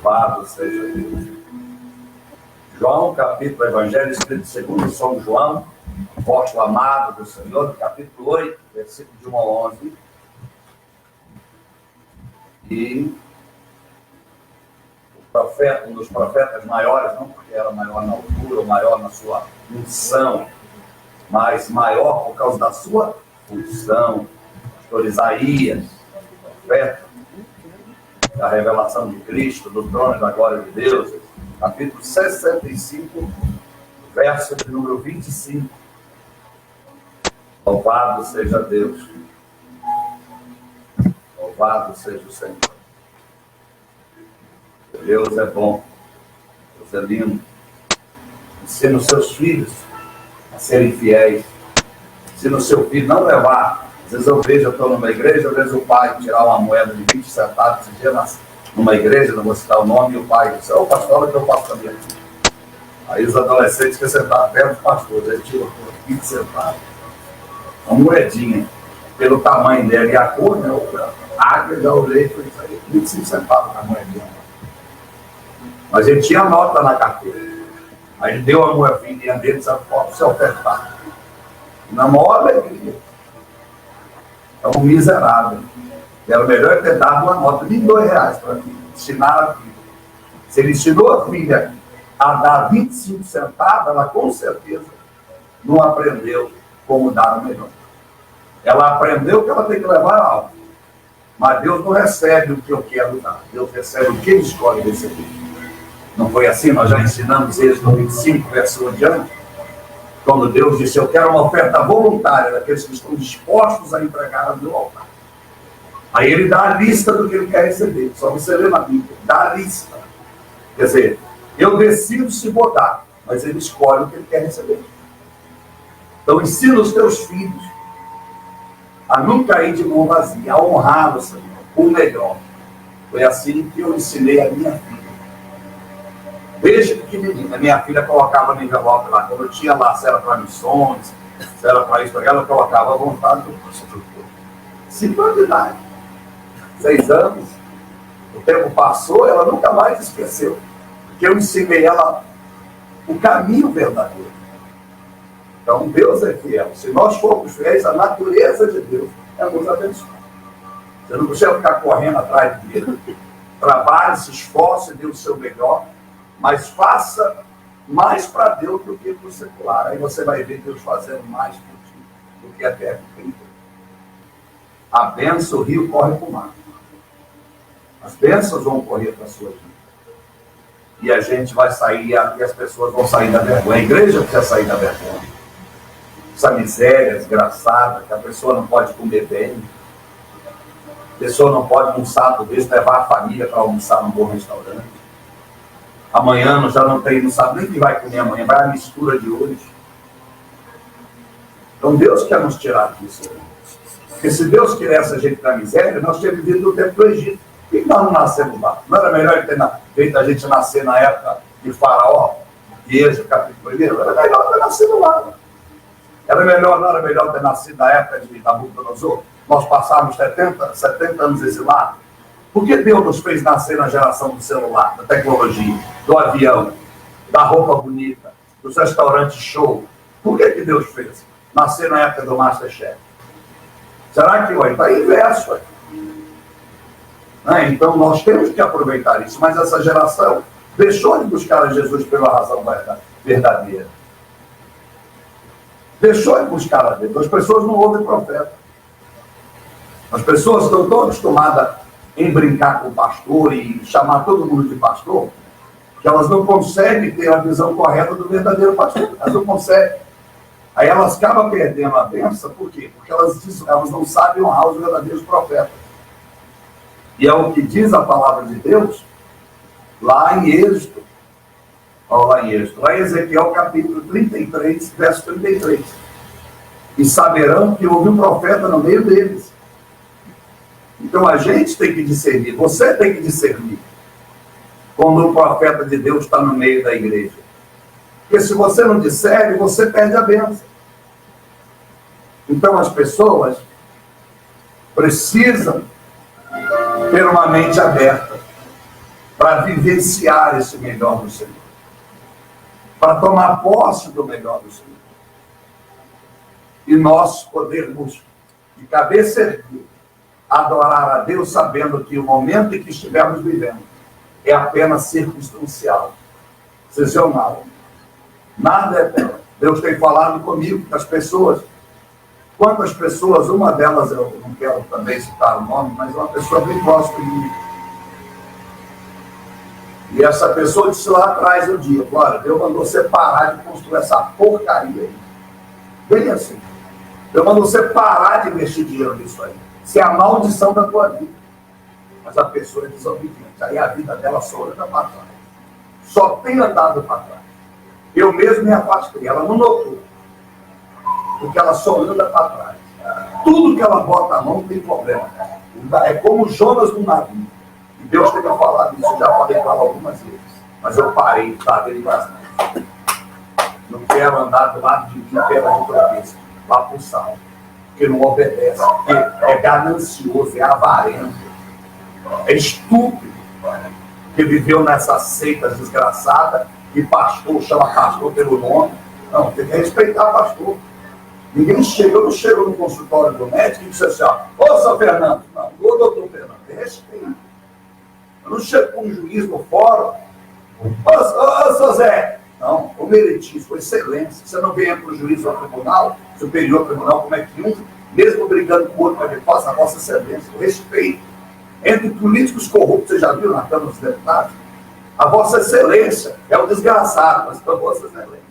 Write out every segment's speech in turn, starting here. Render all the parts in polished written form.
Louvado seja Deus. João, capítulo Evangelho escrito segundo São João, apóstolo amado do Senhor, capítulo 8, versículo de 1 a 11. E o profeta, um dos profetas maiores, não porque era maior na altura, ou maior na sua função, mas maior por causa da sua função, pastor Isaías, profeta da revelação de Cristo, do trono e da glória de Deus, capítulo 65, verso de número 25. Louvado seja Deus. Louvado seja o Senhor. Deus é bom. Deus é lindo. Ensina os seus filhos a serem fiéis. Ensina o seu filho não levar. Às vezes eu vejo, eu estou numa igreja, às vezes o pai tirar uma moeda de 20 centavos esse dia numa igreja, não vou citar o nome, e o pai disse: ô pastor, olha o que eu faço também aqui. Aí os adolescentes que sentaram perto do pastor, ele tirou 20 centavos. Uma moedinha, pelo tamanho dela e a cor, né? A águia, já olhei e falei: isso aí, 25 centavos a moedinha. Mas ele tinha nota na carteira. Aí ele deu a moedinha dele e disse: pode se ofertar. Na maior alegria. É um miserável. Era melhor ter dado uma nota de R$2 para mim, ensinar a filha. Se ele ensinou a filha a dar 25 centavos, ela com certeza não aprendeu como dar o melhor. Ela aprendeu que ela tem que levar algo. Mas Deus não recebe o que eu quero dar. Deus recebe o que ele escolhe receber. Não foi assim? Nós já ensinamos Êxodo 25, verso 1 adiante. Quando Deus disse: eu quero uma oferta voluntária daqueles que estão dispostos a entregar no meu altar. Aí ele dá a lista do que ele quer receber. Só você lê na Bíblia. Dá a lista. Quer dizer, eu decido se vou dar, mas ele escolhe o que ele quer receber. Então ensina os teus filhos a não cair de mão vazia, a honrar o Senhor, o melhor. Foi assim que eu ensinei a minha filha. Desde pequenininha, a minha filha colocava no envelope lá, quando eu tinha lá, se era para missões, se era para isso, ela colocava à vontade do pastor. 5 anos de idade, 6 anos, o tempo passou, ela nunca mais esqueceu, porque eu ensinei ela o caminho verdadeiro. Então Deus é fiel. Se nós formos fiéis, a natureza de Deus é nos abençoar. Você não precisa ficar correndo atrás de Deus. Trabalhe, se esforce, dê o seu melhor, mas faça mais para Deus do que para o secular. Aí você vai ver Deus fazendo mais por ti do que a terra que a bênção, o rio corre para o mar. As bênçãos vão correr para a sua vida. E a gente vai sair, e as pessoas vão sair da vergonha. A igreja precisa sair da vergonha. Essa miséria desgraçada, que a pessoa não pode comer bem. A pessoa não pode, num sábado desse, levar a família para almoçar num bom restaurante. Amanhã já não tem, não sabe nem o que vai comer amanhã, vai a mistura de hoje. Então Deus quer nos tirar disso. Porque se Deus quisesse a gente da miséria, nós tínhamos vivido no tempo do Egito. Por que nós não nascemos lá? Não era melhor ter feito a gente nascer na época de Faraó, de Êxodo, capítulo 1? Era melhor ter nascido lá. Não era melhor ter nascido na época de Nabucodonosor? Nós passávamos 70 anos exilados. Por que Deus nos fez nascer na geração do celular, da tecnologia, do avião, da roupa bonita, dos restaurantes show? Por que Deus fez nascer na época do Masterchef? Será que está inverso? Então nós temos que aproveitar isso, mas essa geração deixou de buscar a Jesus pela razão verdadeira. Deixou de buscar a Deus. As pessoas não ouvem profeta. As pessoas estão tão acostumadas em brincar com o pastor e chamar todo mundo de pastor, que elas não conseguem ter a visão correta do verdadeiro pastor. Elas não conseguem. Aí elas acabam perdendo a bênção, por quê? Porque elas não sabem honrar os verdadeiros profetas. E é o que diz a palavra de Deus lá em Êxodo. Lá em Ezequiel capítulo 33, verso 33. E saberão que houve um profeta no meio deles. Então a gente tem que discernir, você tem que discernir quando o profeta de Deus está no meio da igreja. Porque se você não discerne, você perde a bênção. Então as pessoas precisam ter uma mente aberta. para vivenciar esse melhor do Senhor, para tomar posse do melhor do Senhor. E nós podermos, de cabeça erguida, adorar a Deus, sabendo que o momento em que estivermos vivendo é apenas circunstancial, sazonal. Nada é eterno. Deus tem falado comigo, das pessoas. Quantas pessoas, uma delas, eu não quero também citar o nome, mas uma pessoa bem próxima de mim. E essa pessoa disse lá atrás um dia, olha, Deus mandou você parar de construir essa porcaria aí. Bem assim. Deus mandou você parar de investir dinheiro nisso aí. Isso é a maldição da tua vida. Mas a pessoa é desobediente. Aí a vida dela só anda para trás. Só tem andado para trás. Eu mesmo me afastei. Ela não notou. Porque ela só anda para trás. Tudo que ela bota a mão tem problema. É como Jonas no navio. E Deus tem que falar disso. Eu já falei para ela algumas vezes. Mas eu parei, tá? Dele mais não. Não quero andar do lado de pedra de tropeço. Lá para o sal. Porque não obedece. Porque é ganancioso, é avarento. É estúpido. Que viveu nessa seita desgraçada. E pastor, chama pastor pelo nome. Não, tem que respeitar pastor. Ninguém chega, eu não chego no consultório do médico e diz assim, ó, ô, São Fernando, não, ô, doutor Fernando, tem respeito. Eu não chego com um juiz no fórum, ô, São Zé, não, o meritíssimo, excelência. Você não vem para o juiz ao tribunal, superior tribunal, como é que um, mesmo brigando com o outro, ele faça a vossa excelência, o respeito. Entre políticos corruptos, você já viu na Câmara dos Deputados? A vossa excelência é o desgraçado, mas a vossa excelência.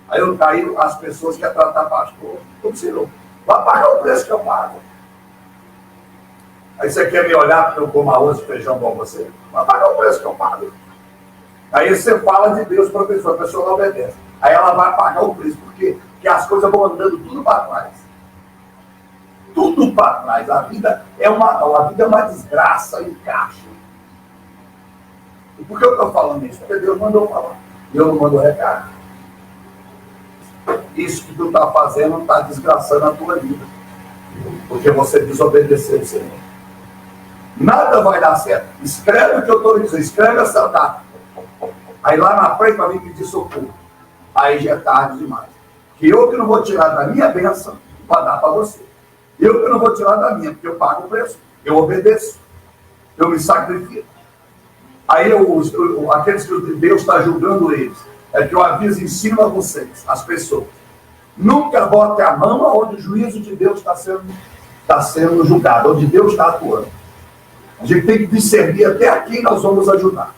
Aí eu caí, as pessoas que querem tratar pastor, tudo senhor, vai pagar o preço que eu pago. Aí você quer me olhar porque eu como arroz e feijão igual você? Vai pagar o preço que eu pago. Aí você fala de Deus para a pessoa não obedece. Aí ela vai pagar o preço, porque as coisas vão andando tudo para trás. Tudo para trás. A vida é uma desgraça em caixa. E por que eu estou falando isso? Porque Deus mandou falar. Deus não mandou recado. Isso que tu está fazendo está desgraçando a tua vida. Porque você desobedeceu o Senhor. Nada vai dar certo. Escreve o que eu estou dizendo. Escreve essa data. Aí lá na frente vai vir pedir socorro. Aí já é tarde demais. Que eu que não vou tirar da minha bênção para dar para você. Eu que não vou tirar da minha, porque eu pago o preço. Eu obedeço. Eu me sacrifico. Aí aqueles que Deus está julgando eles, é que eu aviso, ensino a vocês, as pessoas. Nunca bote a mão onde o juízo de Deus está sendo julgado, onde Deus está atuando. A gente tem que discernir até a quem nós vamos ajudar.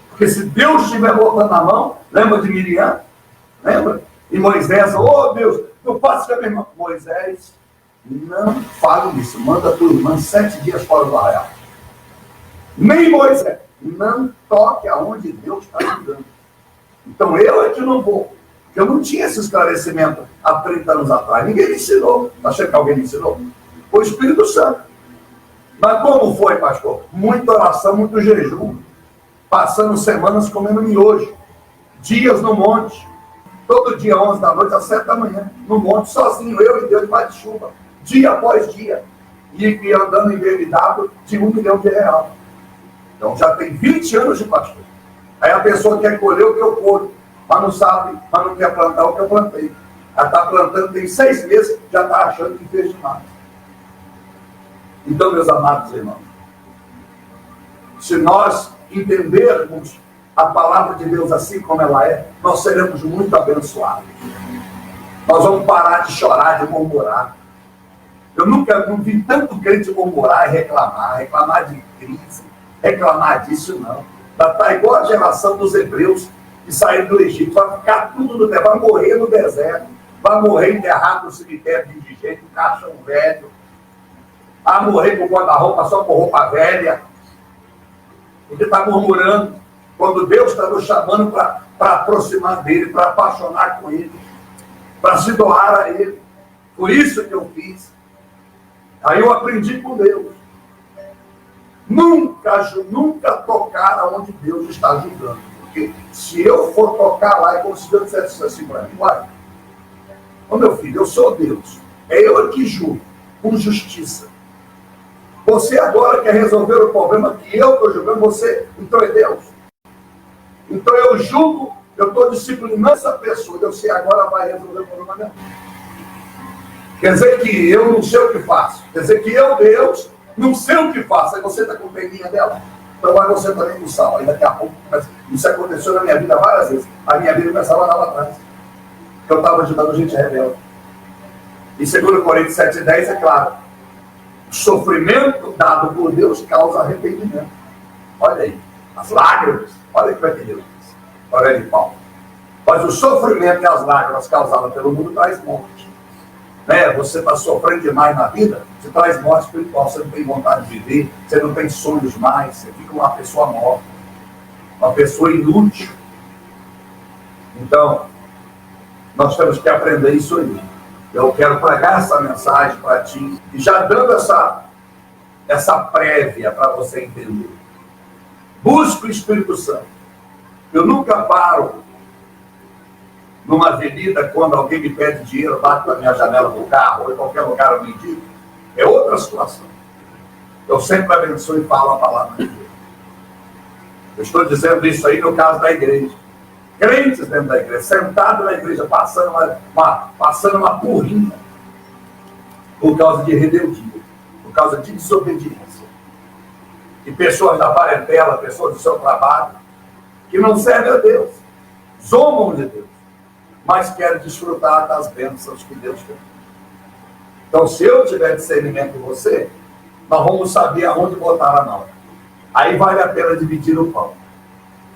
Porque se Deus estiver botando a mão, lembra de Miriam? Lembra? E Moisés, oh Deus, não faça com a minha irmã. Moisés, não fale isso, manda a tua irmã 7 dias fora do arraial. Nem Moisés, não toque aonde Deus está ajudando. Então eu é que não vou. Porque eu não tinha esse esclarecimento há 30 anos atrás. Ninguém me ensinou. Está achando que alguém me ensinou? Foi o Espírito Santo. Mas como foi, pastor? Muita oração, muito jejum. Passando semanas comendo miojo. Dias no monte. Todo dia, 11 da noite, às 7 da manhã. No monte, sozinho, eu e Deus debaixo de chuva. Dia após dia. E andando em BMW de R$1 milhão. Então já tem 20 anos de pastor. Aí a pessoa quer colher o que eu colho, mas não sabe, mas não quer plantar o que eu plantei. Ela está plantando, tem 6 meses, já está achando que fez demais. Então, meus amados irmãos, se nós entendermos a palavra de Deus assim como ela é, nós seremos muito abençoados. Nós vamos parar de chorar, de murmurar. Eu nunca vi tanto crente murmurar e reclamar de crise, reclamar disso, não. Está igual a geração dos hebreus que saíram do Egito. Vai ficar tudo no deserto, vai morrer no deserto, vai morrer enterrado no cemitério de indigente, um caixão velho, vai morrer com guarda-roupa só com roupa velha, porque está murmurando, quando Deus está nos chamando para aproximar dele, para apaixonar com ele, para se doar a ele. Foi isso que eu fiz. Aí eu aprendi com Deus. Nunca tocar aonde Deus está julgando. Porque se eu for tocar lá, é como se Deus dissesse assim para mim, vai. Ô meu filho, eu sou Deus. É eu que julgo, com justiça. Você agora quer resolver o problema que eu estou julgando você, então é Deus. Então eu julgo, eu estou disciplinando essa pessoa, eu sei agora vai resolver o problema dela. Quer dizer que eu não sei o que faço. Quer dizer que eu, Deus, não sei o que faço. Aí você está com peninha dela. Então vai você também no sal. Aí daqui a pouco, isso aconteceu na minha vida várias vezes. A minha vida começava a dar para trás. Eu estava ajudando gente rebelde. E 2 Coríntios 7,10 é claro. O sofrimento dado por Deus causa arrependimento. Olha aí. As lágrimas. Olha como é que Deus diz. Olha aí, Paulo. Mas o sofrimento e as lágrimas causadas pelo mundo traz morte. Né? Você está sofrendo demais na vida, você traz morte espiritual, você não tem vontade de viver, você não tem sonhos mais, você fica uma pessoa morta, uma pessoa inútil. Então, nós temos que aprender isso aí. Eu quero pregar essa mensagem para ti, e já dando essa prévia para você entender. Busque o Espírito Santo. Eu nunca paro numa avenida, quando alguém me pede dinheiro, bate na minha janela do carro, ou em qualquer lugar eu mendigo, é outra situação. Eu sempre abençoo e falo a palavra de Deus. Eu estou dizendo isso aí no caso da igreja. Crentes dentro da igreja, sentados na igreja, passando uma porrinha, por causa de rebeldia, por causa de desobediência. E pessoas da parentela, pessoas do seu trabalho, que não servem a Deus, zombam de Deus, mas querem desfrutar das bênçãos que Deus tem. Então, se eu tiver discernimento em você, nós vamos saber aonde botar a mão. Aí vale a pena dividir o pão.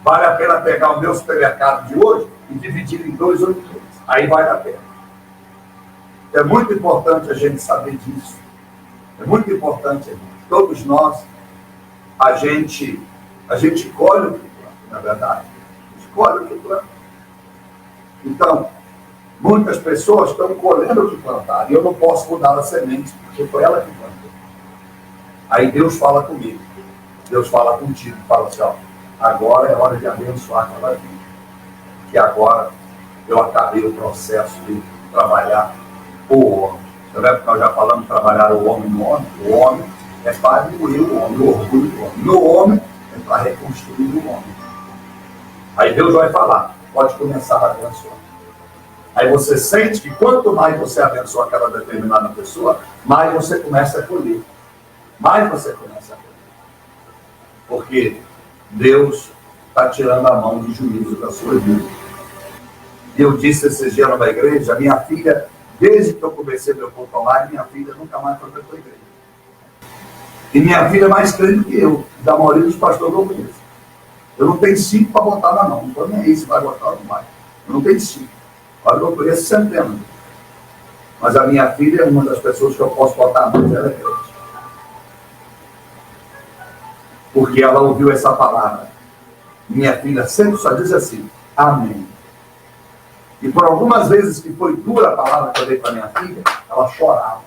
Vale a pena pegar o meu supermercado de hoje e dividir em 2 ou 3. Aí vale a pena. É muito importante a gente saber disso. É muito importante, todos nós, a gente colhe o que planta, na verdade. A gente colhe o que planta. Então, muitas pessoas estão colhendo o que plantaram. E eu não posso mudar a semente, porque foi ela que plantou. Aí Deus fala comigo. Deus fala contigo. Fala assim, ó, agora é hora de abençoar aquela vida. Que agora eu acabei o processo de trabalhar o homem. Você lembra que nós já falamos de trabalhar o homem no homem? O homem é para diminuir o homem, o orgulho do homem. No homem é para reconstruir o homem. Aí Deus vai falar, pode começar a abençoar. Aí você sente que quanto mais você abençoa aquela determinada pessoa, mais você começa a colher. Mais você começa a colher. Porque Deus está tirando a mão de juízo da sua vida. E eu disse esses dias numa igreja, minha filha, desde que eu comecei meu culto online, minha filha nunca mais foi para a igreja. E minha filha é mais crente que eu, da maioria dos pastores eu conheço. Eu não tenho 5 para botar na mão, não estou nem aí se vai botar ou não vai. Eu não tenho 5. Olha, eu conheço centenas. Mas a minha filha é uma das pessoas que eu posso botar na mão, ela é crente. Porque ela ouviu essa palavra. Minha filha sempre só diz assim, amém. E por algumas vezes que foi dura a palavra que eu dei para minha filha, ela chorava.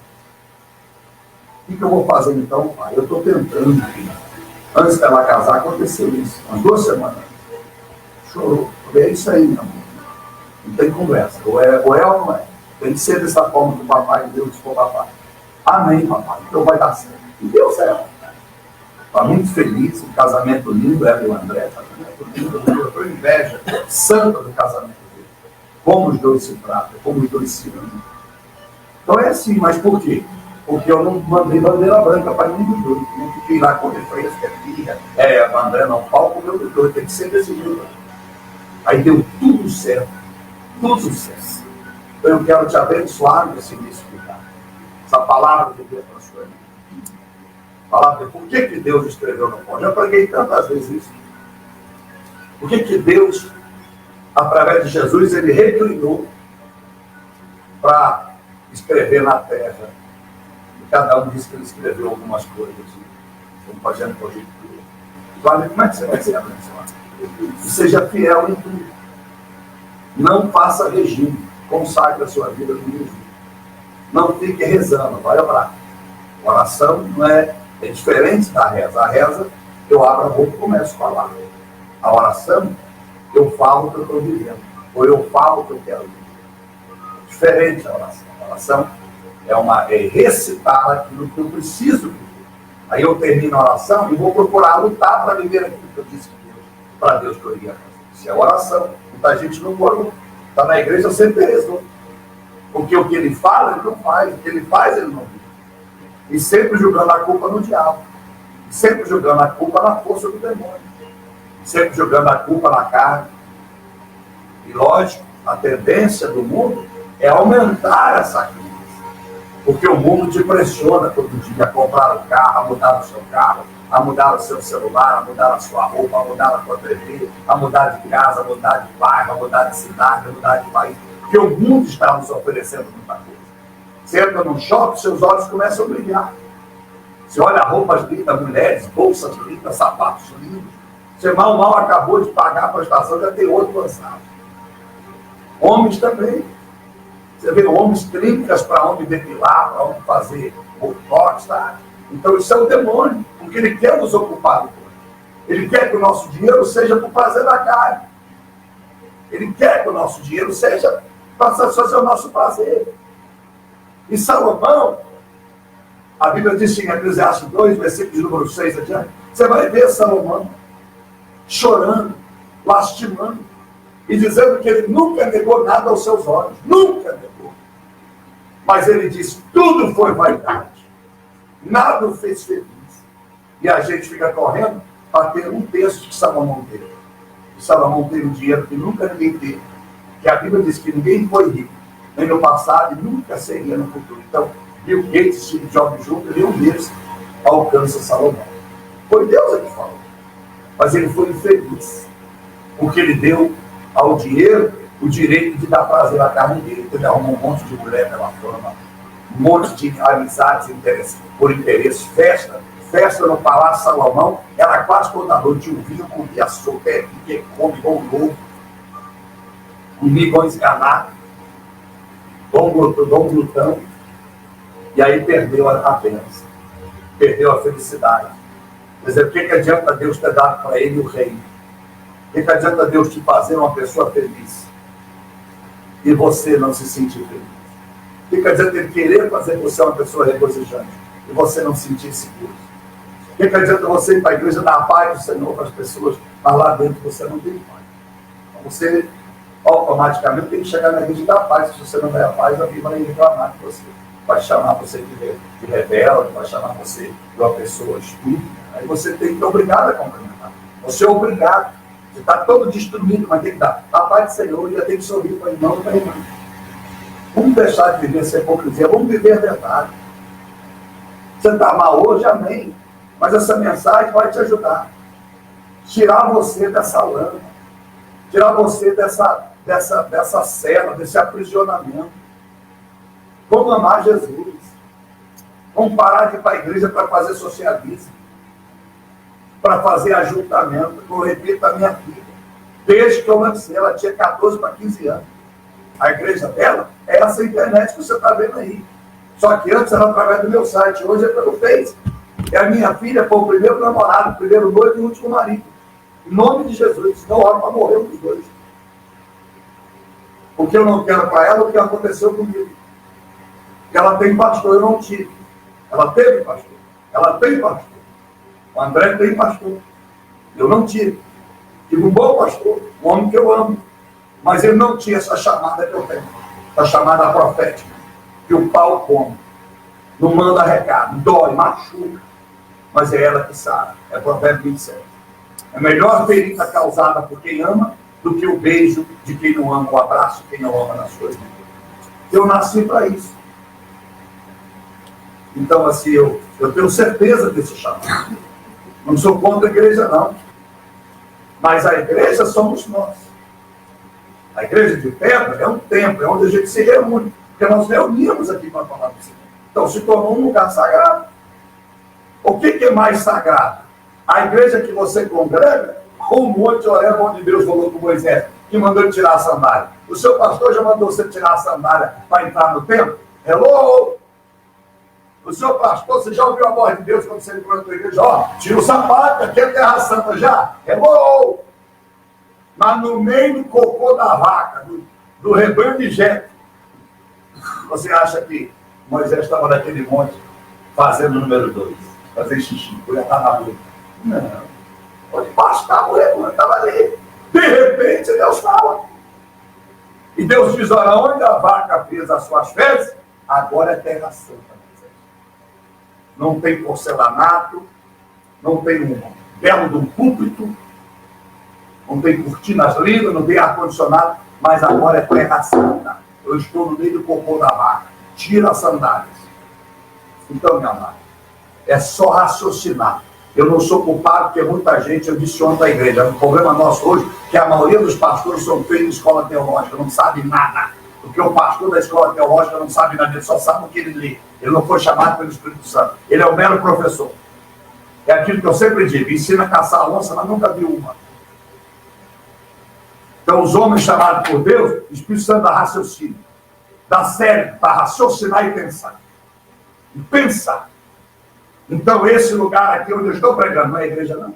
O que eu vou fazer então, pai? Eu estou tentando, filha. Antes dela casar, aconteceu isso. Umas 2 semanas. Chorou. É isso aí, meu amor. Não tem conversa. Ou é ou não é. Tem que ser dessa forma que o papai Deus disse para o papai. Amém, papai. Então vai dar certo. E deu certo. Está muito feliz. Um casamento lindo. Ela e o André. Casamento lindo. Eu estou inveja santa do casamento dele. Como os dois se tratam. Como os dois se amam. Então é assim. Mas por quê? Porque eu não mandei bandeira branca para nenhum dos dois. Não fiquei lá com referência que é filha. O André não. Pau com o meu dos dois. Tem que ser desse jeito. Aí deu tudo certo. Tudo certo. Então eu quero te abençoar nesse início de vida. Essa palavra de Deus para a sua vida. Palavra de por que Deus escreveu no pão? Já preguei tantas vezes isso. Por que Deus, através de Jesus, ele reclinou para escrever na terra? E cada um disse que ele escreveu algumas coisas. Estamos fazendo corretor. Vale, como é que você vai ser abençoado? E seja fiel em tudo. Não faça regime. Consagre a sua vida no regime. Não fique rezando. Vai orar. A oração não é diferente da reza. A reza, eu abro a boca e começo a falar. A oração, eu falo o que eu estou vivendo. Ou eu falo o que eu quero viver. Diferente a oração. A oração é recitar aquilo que eu preciso viver. Aí eu termino a oração e vou procurar lutar para viver aquilo que eu disse para Deus que eu iria fazer. Isso é oração. Muita gente não pode. Está na igreja sempre rezou. Porque o que ele fala, ele não faz. O que ele faz, ele não vive. E sempre jogando a culpa no diabo. Sempre jogando a culpa na força do demônio. Sempre jogando a culpa na carne. E lógico, a tendência do mundo é aumentar essa crise. Porque o mundo te pressiona todo dia a comprar um carro, a mudar o seu carro, a mudar o seu celular, a mudar a sua roupa, a mudar a sua TV, a mudar de casa, a mudar de bairro, a mudar de cidade, a mudar de país. Porque o mundo está nos oferecendo muita coisa. Você entra num shopping, seus olhos começam a brilhar. Você olha roupas lindas, mulheres, bolsas lindas, sapatos lindos. Você mal acabou de pagar a prestação, já tem outro lançado. Homens também. Você vê homens clínicas para homem depilar, para homem fazer botox, tá? Então isso é o demônio, porque ele quer nos ocupar do corpo. Ele quer que o nosso dinheiro seja para o prazer da carne. Ele quer que o nosso dinheiro seja para satisfazer o nosso prazer. E Salomão, a Bíblia diz em Eclesiastes 2, versículo número 6 adiante, você vai ver Salomão chorando, lastimando, e dizendo que ele nunca negou nada aos seus olhos. Nunca negou. Mas ele diz, tudo foi vaidade. Nada o fez feliz. E a gente fica correndo para ter um terço que Salomão teve. E Salomão teve um dinheiro que nunca ninguém teve. Que a Bíblia diz que ninguém foi rico, nem no passado e nunca seria no futuro. Então, Bill Gates, Steve Jobs junto, nenhum deles alcança Salomão. Foi Deus que falou. Mas ele foi infeliz. Porque ele deu ao dinheiro o direito de dar prazer à carne dele. Então ele arrumou um monte de mulher pela fama, um monte de amizades por interesse, festa no Palácio Salomão, era quase toda noite, um vinho, comia sopa, que come bom novo, comia igual esganado, bom glutão, e aí perdeu a bênção, perdeu a felicidade. Quer dizer, o que adianta Deus ter dado para ele o reino? O que adianta Deus te fazer uma pessoa feliz e você não se sentir feliz? O que adianta Ele querer fazer você uma pessoa regozijante e você não se sentir seguro? O que adianta você ir para a igreja dar a paz do Senhor para as pessoas, mas lá dentro você não tem paz? Então você automaticamente tem que chegar na igreja e dar a paz. Se você não der a paz, alguém vai reclamar de você. Vai chamar você de rebelde, vai chamar você de uma pessoa estúpida. Aí você tem que ser obrigado a cumprimentar. Você é obrigado. Você está todo destruído, mas tem que dar a paz do Senhor e tem que sorrir para o irmão e para a irmã. Vamos deixar de viver essa hipocrisia, vamos viver a verdade. Você está mal hoje, amém. Mas essa mensagem vai te ajudar. Tirar você dessa lama. Tirar você dessa cela, desse aprisionamento. Vamos amar Jesus. Vamos parar de ir para a igreja para fazer socialismo. Para fazer ajuntamento. Eu repito a minha filha. Desde que eu lancei, ela tinha 14 para 15 anos. A igreja dela é essa internet que você está vendo aí. Só que antes era através do meu site, hoje é pelo Face. E a minha filha foi o primeiro namorado, o primeiro noivo e o último marido. Em nome de Jesus, senão ela vai morrer os dois. Porque eu não quero para ela o que aconteceu comigo. Porque ela tem pastor, eu não tive. Ela teve pastor. Ela tem pastor. O André tem pastor. Eu não tive. Tive um bom pastor, um homem que eu amo. Mas ele não tinha essa chamada que eu tenho. Essa chamada profética. Que o pau come. Não manda recado. Dói, machuca. Mas é ela que sabe. É Provérbio 27. É melhor ferida causada por quem ama do que o beijo de quem não ama, o abraço de quem não ama nas coisas. Eu nasci para isso. Então, assim, eu tenho certeza desse chamado. Não sou contra a igreja, não. Mas a igreja somos nós. A igreja de pedra é um templo, é onde a gente se reúne. Porque nós reunimos aqui para falar do Senhor. Então, se tornou um lugar sagrado. O que é mais sagrado? A igreja que você congrega ou o monte Horebe, onde Deus falou com Moisés, que mandou ele tirar a sandália? O seu pastor já mandou você tirar a sandália para entrar no templo? Hello! O seu pastor, você já ouviu a voz de Deus quando você entrou na tua igreja? Ó, tira o sapato, aqui é terra santa já. Hello! Mas no meio do cocô da vaca, do rebanho de gente, você acha que Moisés estava naquele monte fazendo o número 2? fazer xixi, eu ia estar na rua. Não. Onde debaixo da rua, eu estava ali. De repente, Deus fala. E Deus diz, olha, onde a vaca fez as suas fezes, agora é terra santa. Não tem porcelanato, não tem um belo de um púlpito, não tem cortinas lindas, não tem ar-condicionado, mas agora é terra santa. Eu estou no meio do cocô da vaca. Tira as sandálias. Então, minha amada, é só raciocinar. Eu não sou culpado, porque muita gente, eu disse ontem à igreja, o problema nosso hoje é que a maioria dos pastores são feitos de escola teológica, não sabe nada. Porque o pastor da escola teológica não sabe nada, ele só sabe o que ele lê. Ele não foi chamado pelo Espírito Santo. Ele é um mero professor. É aquilo que eu sempre digo, ensina a caçar a onça, mas nunca viu uma. Então, os homens chamados por Deus, o Espírito Santo dá raciocínio, dá cérebro para raciocinar e pensar. E pensar. Então, esse lugar aqui onde eu estou pregando, não é igreja, não.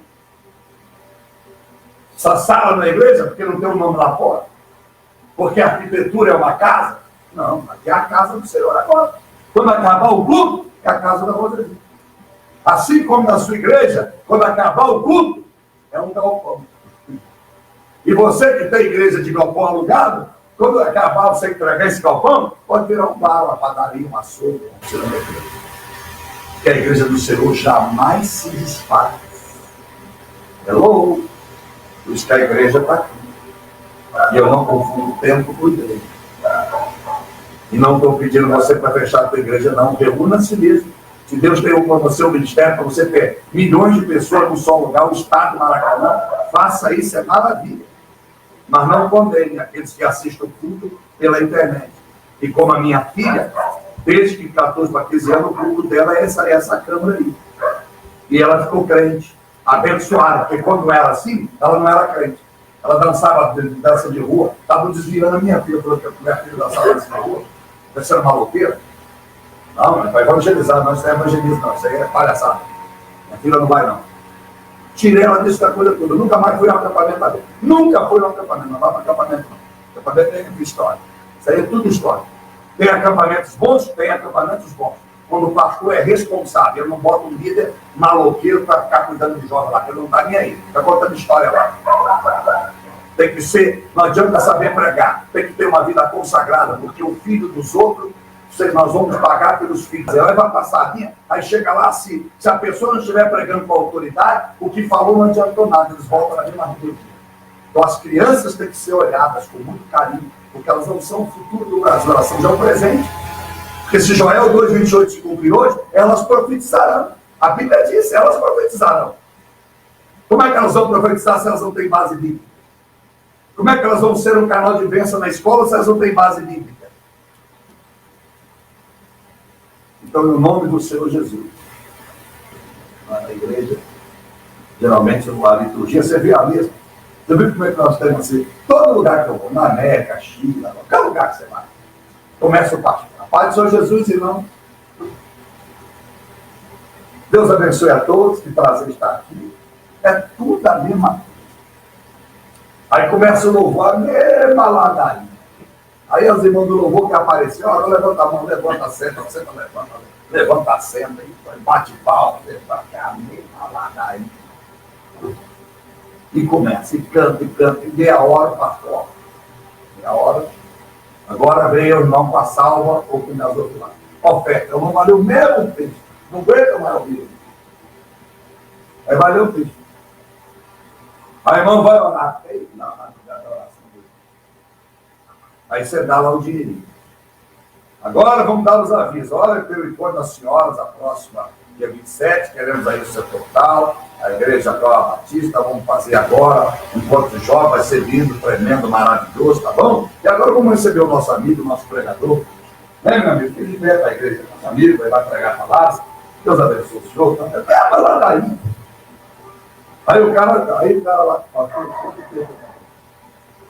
Essa sala não é igreja porque não tem um nome lá fora. Porque a arquitetura é uma casa. Não, aqui é a casa do Senhor agora. Quando acabar o culto, é a casa da Rosalina. Assim como na sua igreja, quando acabar o culto, é um galpão. E você que tem igreja de galpão alugado, quando acabar você entregar esse galpão, pode virar um bar, uma padaria, uma açougue, que a igreja do Senhor jamais se desfaz. Hello? Por isso que a igreja está aqui. E eu não confundo o tempo com a igreja. E não estou pedindo você para fechar a tua igreja, não. Reúna a si mesmo. Se Deus deu para você um ministério, para você ter milhões de pessoas num só lugar, o Estado Maracanã, faça isso, é maravilha. Mas não condene aqueles que assistem tudo pela internet. E como a minha filha, desde que 14 para 15 anos, o culto dela é essa câmera aí. E ela ficou crente, abençoada, porque quando era assim, ela não era crente. Ela dançava dança de rua, estava desviando a minha filha, falou que a minha filha dançava dança de rua, pensando maloqueira. Não, não é para evangelizar, não, isso não é evangelismo, não, isso aí é palhaçada. Minha filha não vai, não. Tirei ela disso da coisa toda, nunca mais fui ao acampamento da vida. Nunca fui ao acampamento, não vai para acampamento, não. Acampamento é história. Isso aí é tudo história. Tem acampamentos bons, tem acampamentos bons. Quando o pastor é responsável, ele não bota um líder maloqueiro para ficar cuidando de jovem lá, ele não está nem aí, está contando história lá. Tem que ser, não adianta saber pregar, tem que ter uma vida consagrada, porque o filho dos outros, nós vamos pagar pelos filhos. Ela vai passar a linha, aí chega lá, se a pessoa não estiver pregando com autoridade, o que falou não adiantou nada, eles voltam na mesma rua. Então as crianças têm que ser olhadas com muito carinho, porque elas não são o futuro do Brasil, elas são já o presente. Porque se Joel 2,28 se cumprir hoje, elas profetizarão. A Bíblia diz, elas profetizarão. Como é que elas vão profetizar se elas não têm base bíblica? Como é que elas vão ser um canal de bênção na escola se elas não têm base bíblica? Então, no nome do Senhor Jesus, na igreja, geralmente a liturgia, você vê a mesma. Você viu como é que nós temos assim? Todo lugar que eu vou, na América, China, qualquer lugar que você vai, começa o pastor. A paz do Senhor Jesus, irmão. Deus abençoe a todos, que prazer estar aqui. É tudo a mesma coisa. Aí começa o louvor, a mesma ladainha. Aí os irmãos do louvor que apareceram, agora levanta a mão, levanta a senta, levanta a senta, bate palma, levanta a mesma ladainha. E começa, e canta, e meia hora para fora. Meia hora. Agora vem o irmão com a salva ou com as outras lá. Oferta, eu não valeu o mesmo peixe. Não aguenta mais ouvir. Aí valeu o peixe. Aí o irmão vai orar. Não, aí você dá lá o dinheirinho. Agora vamos dar os avisos. Olha, pelo encontro das senhoras, a próxima, dia 27, queremos aí o seu total. A igreja Glória Batista, vamos fazer agora, encontro de jovens, vai ser lindo, tremendo, maravilhoso, tá bom? E agora vamos receber o nosso amigo, o nosso pregador. Né, meu amigo? Ele vem para a igreja, nosso amigo, ele vai pregar a palavra. Deus abençoe o senhor. Vai lá daí. Aí o cara lá,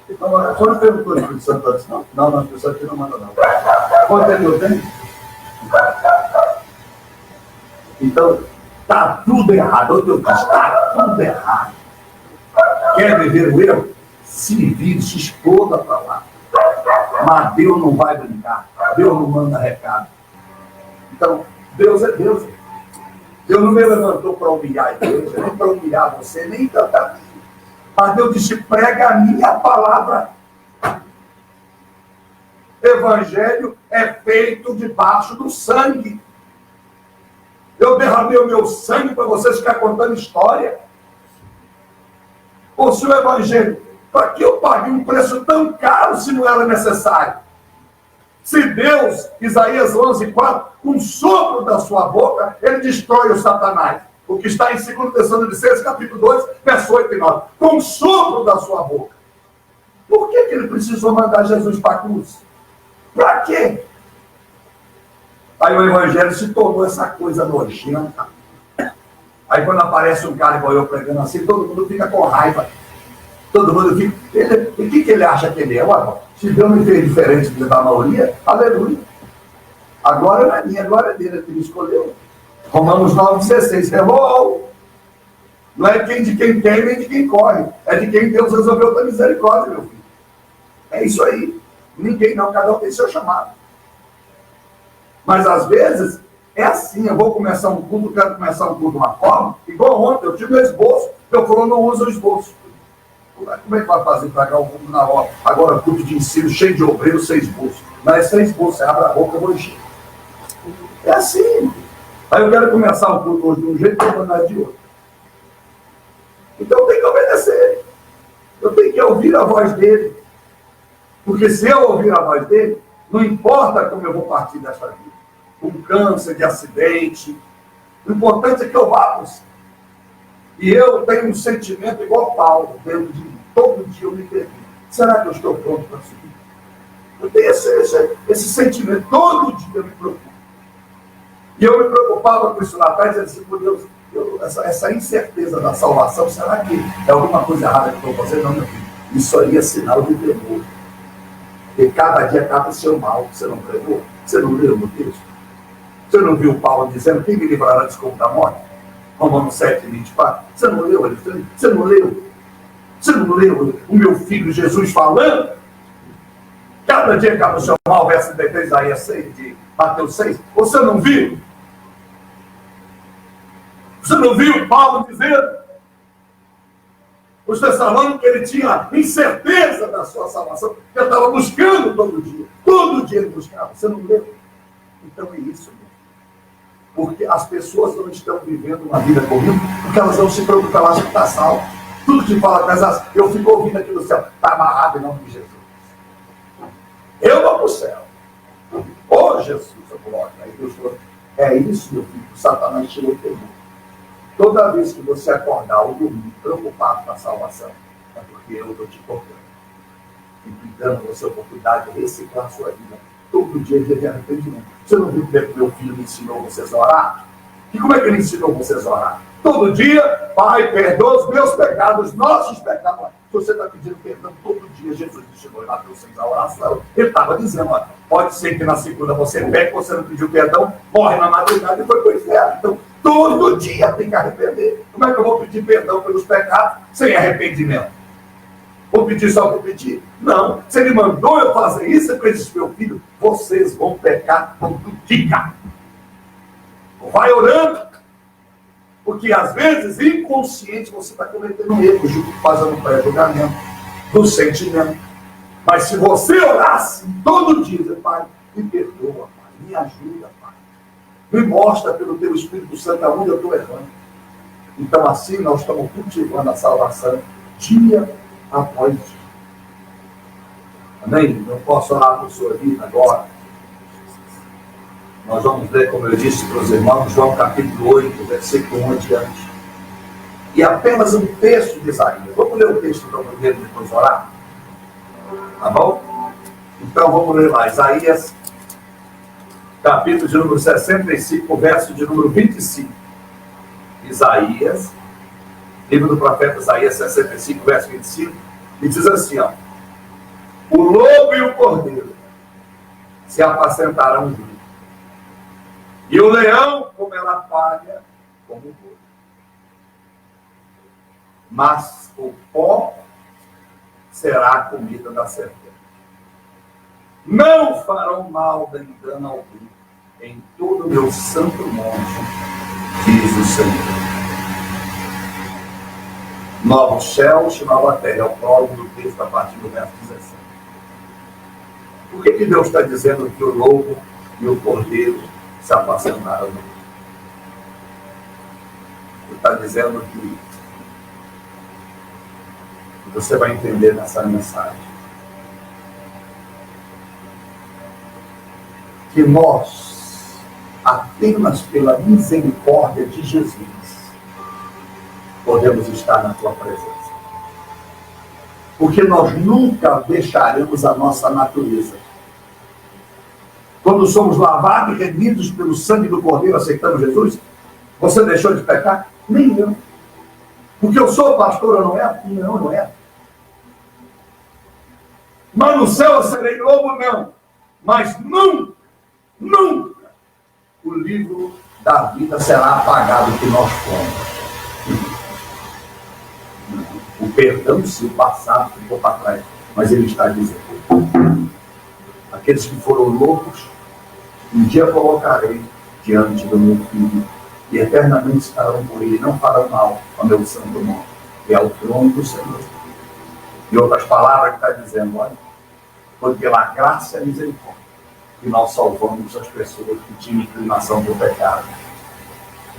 então, só me perguntou o Espírito Santo antes, não? Não, o Espírito Santo aqui não manda, não. Quanto é que eu tenho? Então, está tudo errado. Outro dia, está tudo errado. Quer viver o erro? Se vire, se exploda para lá. Mas Deus não vai brincar. Deus não manda recado. Então, Deus é Deus. Deus não me levantou para humilhar a igreja, nem para humilhar você, nem tanto a mim. Mas Deus disse, prega a minha palavra. Evangelho é feito debaixo do sangue. Eu derramei o meu sangue para vocês ficar contando história. Ou se o evangelho, para que eu paguei um preço tão caro se não era necessário? Se Deus, Isaías 11:4, com o sopro da sua boca, ele destrói o Satanás. O que está em 2 Tessalonicenses, capítulo 2, verso 8 e 9. Com o sopro da sua boca. Por que ele precisou mandar Jesus para a cruz? Para quê? Aí o evangelho se tornou essa coisa nojenta. Aí quando aparece um cara igual eu pregando assim, todo mundo fica com raiva. Todo mundo fica... O que ele acha que ele é? Ué, se Deus me fez diferente da maioria, aleluia. A glória não é minha, a glória é dele, que me escolheu. Romanos 9,16. Hello! Não é de quem tem nem de quem corre. É de quem Deus resolveu dar misericórdia, meu filho. É isso aí. Ninguém não, cada um tem seu chamado. Mas às vezes é assim, eu vou começar um culto, quero começar um culto de uma forma, igual ontem, eu tive um esboço, eu falou, não usa o esboço. Como é que vai fazer para cá o culto na hora? Agora, culto de ensino, cheio de obreiros, sem esboço. Não é sem esboço, você abre a boca, eu vou encher. É assim. Aí eu quero começar o culto hoje de um jeito, eu vou andar de outro. Então eu tenho que obedecer. Eu tenho que ouvir a voz dele. Porque se eu ouvir a voz dele, não importa como eu vou partir dessa vida. Com câncer, de acidente. O importante é que eu vá para o céu. E eu tenho um sentimento igual Paulo, dentro de mim. Todo dia eu me pergunto, será que eu estou pronto para subir? Eu tenho esse sentimento, todo dia eu me preocupo. E eu me preocupava com isso lá atrás, e disse, por Deus, essa incerteza da salvação, será que é alguma coisa errada que eu estou fazendo? Não, meu filho. Isso aí é sinal de temor. Porque cada dia acaba o seu mal. Você não pregou? Você não leu no texto? Você não viu Paulo dizendo, quem me livrará desse corpo da morte? Romanos 7:24. Você não leu, Alexandre? Você não leu? Você não leu o meu filho Jesus falando? Cada dia acaba o seu mal, verso de Isaías 6, de Mateus 6. Você não viu? Você não viu Paulo dizendo? Os Tessalônicos, que ele tinha incerteza da sua salvação, que ele estava buscando todo dia. Todo dia ele buscava. Você não leu? Então é isso, meu. Porque as pessoas não estão vivendo uma vida comum, porque elas não se preocupam, elas acham que está salvo. Tudo que fala com elas, eu fico ouvindo aqui no céu, está amarrado em nome de Jesus. Eu vou para o céu. Oh, Jesus, eu glória. Aí Deus falou, é isso, meu filho, o Satanás tirou o temor. Toda vez que você acordar ou dormir preocupado com a salvação, é porque eu estou te cortando. E dando você a oportunidade de reciclar a sua vida. Todo dia de arrependimento. Você não viu como é que meu filho me ensinou vocês a orar? E como é que ele ensinou vocês a orar? Todo dia, Pai, perdoa os meus pecados, os nossos pecados. Se você está pedindo perdão todo dia, Jesus ensinou lá para vocês a oração. Ele estava dizendo, ó, pode ser que na segunda você pegue, você não pediu perdão, morre na madrugada e foi para o inferno. Então, todo dia tem que arrepender. Como é que eu vou pedir perdão pelos pecados sem arrependimento? Vou pedir só para pedir? Não. Se ele mandou eu fazer isso, ele disse, meu filho, vocês vão pecar todo dia. Vai orando. Porque às vezes, inconsciente, você está cometendo um erro, fazendo um pré-julgamento do sentimento. Mas se você orasse todo dia, dizer, Pai, me perdoa, Pai, me ajuda, Pai. Me mostra pelo teu Espírito Santo aonde eu estou errando. Então assim nós estamos cultivando a salvação dia após dia. Amém? Não posso orar por sua vida agora. Nós vamos ler, como eu disse para os irmãos, João capítulo 8, versículo 1 adiante. E apenas um texto de Isaías. Vamos ler o texto então primeiro, depois orar? Tá bom? Então vamos ler lá. Isaías, capítulo de número 65, verso de número 25. Isaías, livro do profeta Isaías 65, verso 25, e diz assim, ó. O lobo e o cordeiro se apacentarão juntos. E o leão comerá palha como o boi. Mas o pó será a comida da serpente. Não farão mal nem dano algum em todo o meu santo monte, diz o Senhor. Novos céus e nova terra, é o prólogo do texto a partir do verso 17. Por que Deus está dizendo que o lobo e o cordeiro se apacentaram? Ele está dizendo que você vai entender nessa mensagem que nós, apenas pela misericórdia de Jesus, podemos estar na tua presença. Porque nós nunca deixaremos a nossa natureza. Quando somos lavados e remidos pelo sangue do Cordeiro, aceitamos Jesus, você deixou de pecar? Nem eu. Porque eu sou pastor, eu não é? Não, não é. Mas no céu eu serei lobo, não. Mas nunca, nunca, o livro da vida será apagado que nós fomos. O perdão, se o passado ficou para trás, mas ele está dizendo: aqueles que foram loucos, um dia colocarei diante do meu filho, e eternamente estarão por ele, não farão mal ao meu santo nome, e ao trono do Senhor. Em outras palavras, está dizendo: olha, foi pela graça e misericórdia que nós salvamos as pessoas que tinham inclinação para o pecado,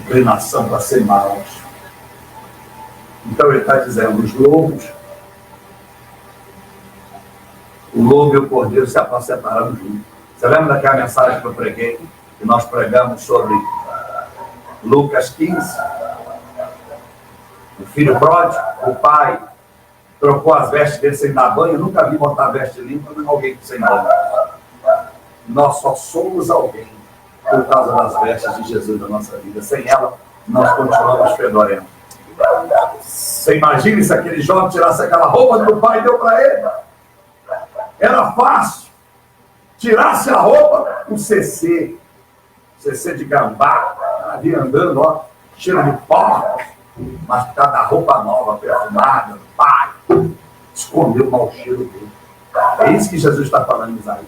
inclinação para ser maus. Então ele está dizendo: os lobos, o lobo e o cordeiro se apacentaram juntos. Você lembra daquela mensagem que eu preguei, que nós pregamos sobre Lucas 15? O filho pródigo, o pai trocou as vestes dele sem dar banho. Eu nunca vi botar veste limpa em alguém sem banho. Nós só somos alguém por causa das vestes de Jesus na nossa vida. Sem ela, nós continuamos fedorentos. Você imagina se aquele jovem tirasse aquela roupa que o pai deu para ele? Era fácil. Tirasse a roupa, o CC de gambá, ali andando, ó, cheiro de pó, mas por causa da roupa nova, perfumada, do pai, escondeu o mau cheiro dele. É isso que Jesus está falando em Isaías.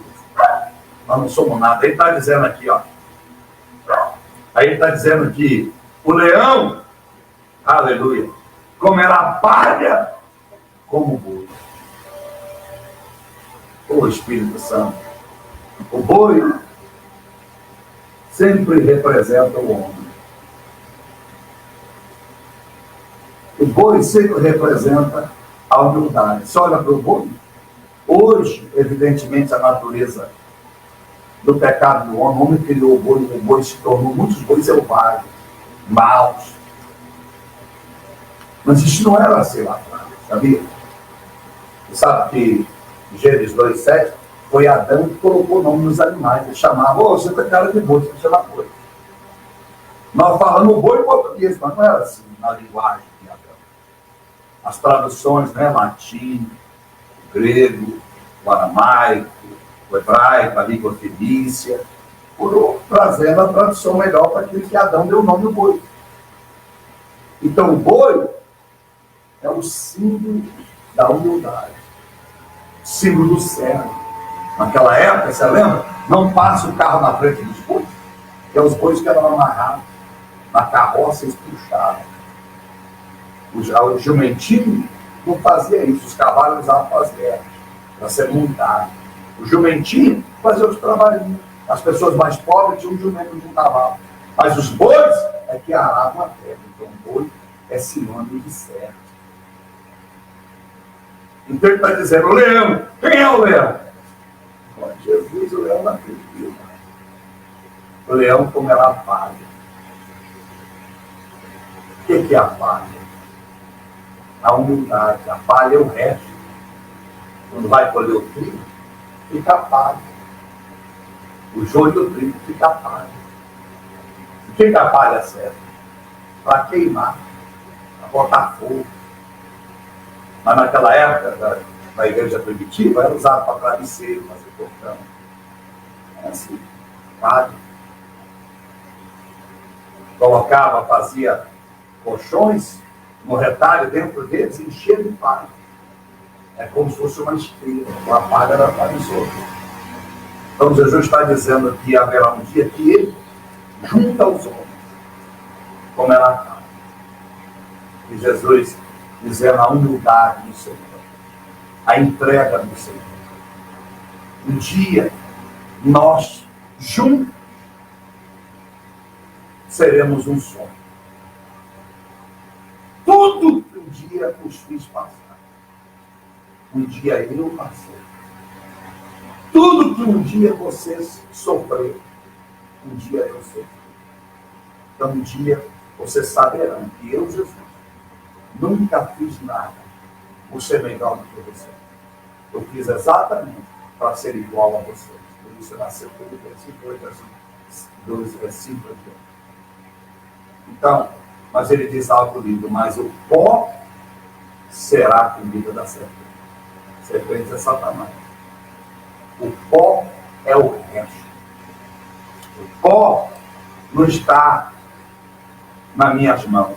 Nós não somos nada. Ele está dizendo aqui, ó. Aí ele está dizendo que o leão, aleluia, comerá palha como boi. O Espírito Santo. O boi sempre representa o homem. O boi sempre representa a humildade. Você olha para o boi. Hoje, evidentemente, a natureza do pecado do homem, o homem criou o boi se tornou muitos bois selvagens, maus. Mas isso não era assim lá atrás, sabia? Você sabe que Gênesis 2,7 foi Adão que colocou o nome nos animais. Ele chamava: ô, você tem cara de boi, você chama boi. Nós falamos boi em português, mas não era assim na linguagem de Adão. As traduções, né, latim, grego, o aramaico, o hebraico, a língua fenícia, por trazendo a tradução melhor para aquilo que Adão deu o nome do boi. Então o boi é o símbolo da humildade, símbolo do céu. Naquela época, você lembra? Não passa o carro na frente dos bois, que é os bois que eram amarrados na carroça e puxavam. O jumentinho não fazia isso, os cavalos usavam para as guerras, para ser montado. O jumentinho fazia os trabalhinhos. As pessoas mais pobres tinham um jumento de um cavalo. Mas os bois é que aravam a terra. Então o boi é sinônimo de servo. Então ele está dizendo: o leão, quem é o leão? Bom, Jesus, o leão na Bíblia. O leão comerá palha. O que é a palha? A humildade. A palha é o resto. Quando vai colher o trigo, fica a palha. O joio do trigo fica a palha. O que a palha serve? Para queimar, para botar fogo. Mas naquela época, na igreja primitiva, era usado para travesseiro, fazer portão. É assim, palha. Colocava, fazia colchões no retalho dentro deles, enchia de palha. É como se fosse uma esteira, uma palha era para os outros. Então, Jesus está dizendo que haverá um dia que ele junta os homens, como ela está. E Jesus dizendo a humildade do Senhor, a entrega do Senhor. Um dia, nós, juntos, seremos um só. Tudo que um dia os fiz passar, um dia eu passei. Tudo que um dia vocês sofreram, um dia eu sofri. Então um dia vocês saberão que eu, Jesus, nunca fiz nada por ser melhor do que você. Eu fiz exatamente para ser igual a vocês. Por isso nasceu tudo versículo 8, versículo 12, versículo 8. Então, mas ele diz algo lindo, mas o pó será a comida da serpente. Serpente é Satanás. O pó é o resto. O pó não está nas minhas mãos.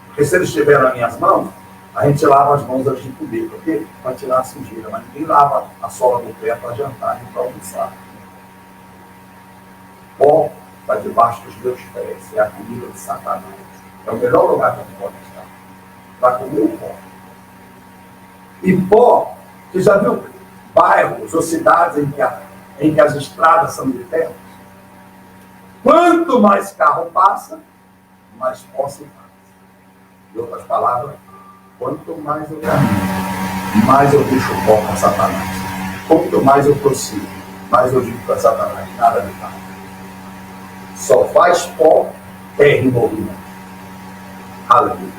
Porque se ele estiver nas minhas mãos, a gente lava as mãos antes de comer, porque para tirar a sujeira, mas ninguém lava a sola do pé para jantar e para almoçar. O pó está debaixo dos meus pés, é a comida de Satanás. É o melhor lugar que a gente pode estar, para comer o pó. E pó, você já viu bairros ou cidades em que as estradas são de terra? Quanto mais carro passa, mais pó se faz. Em outras palavras, quanto mais eu caminho, mais eu deixo o pó para Satanás. Quanto mais eu prossigo, mais eu digo para Satanás, nada de nada. Só faz pó, terra e movimento. Aleluia.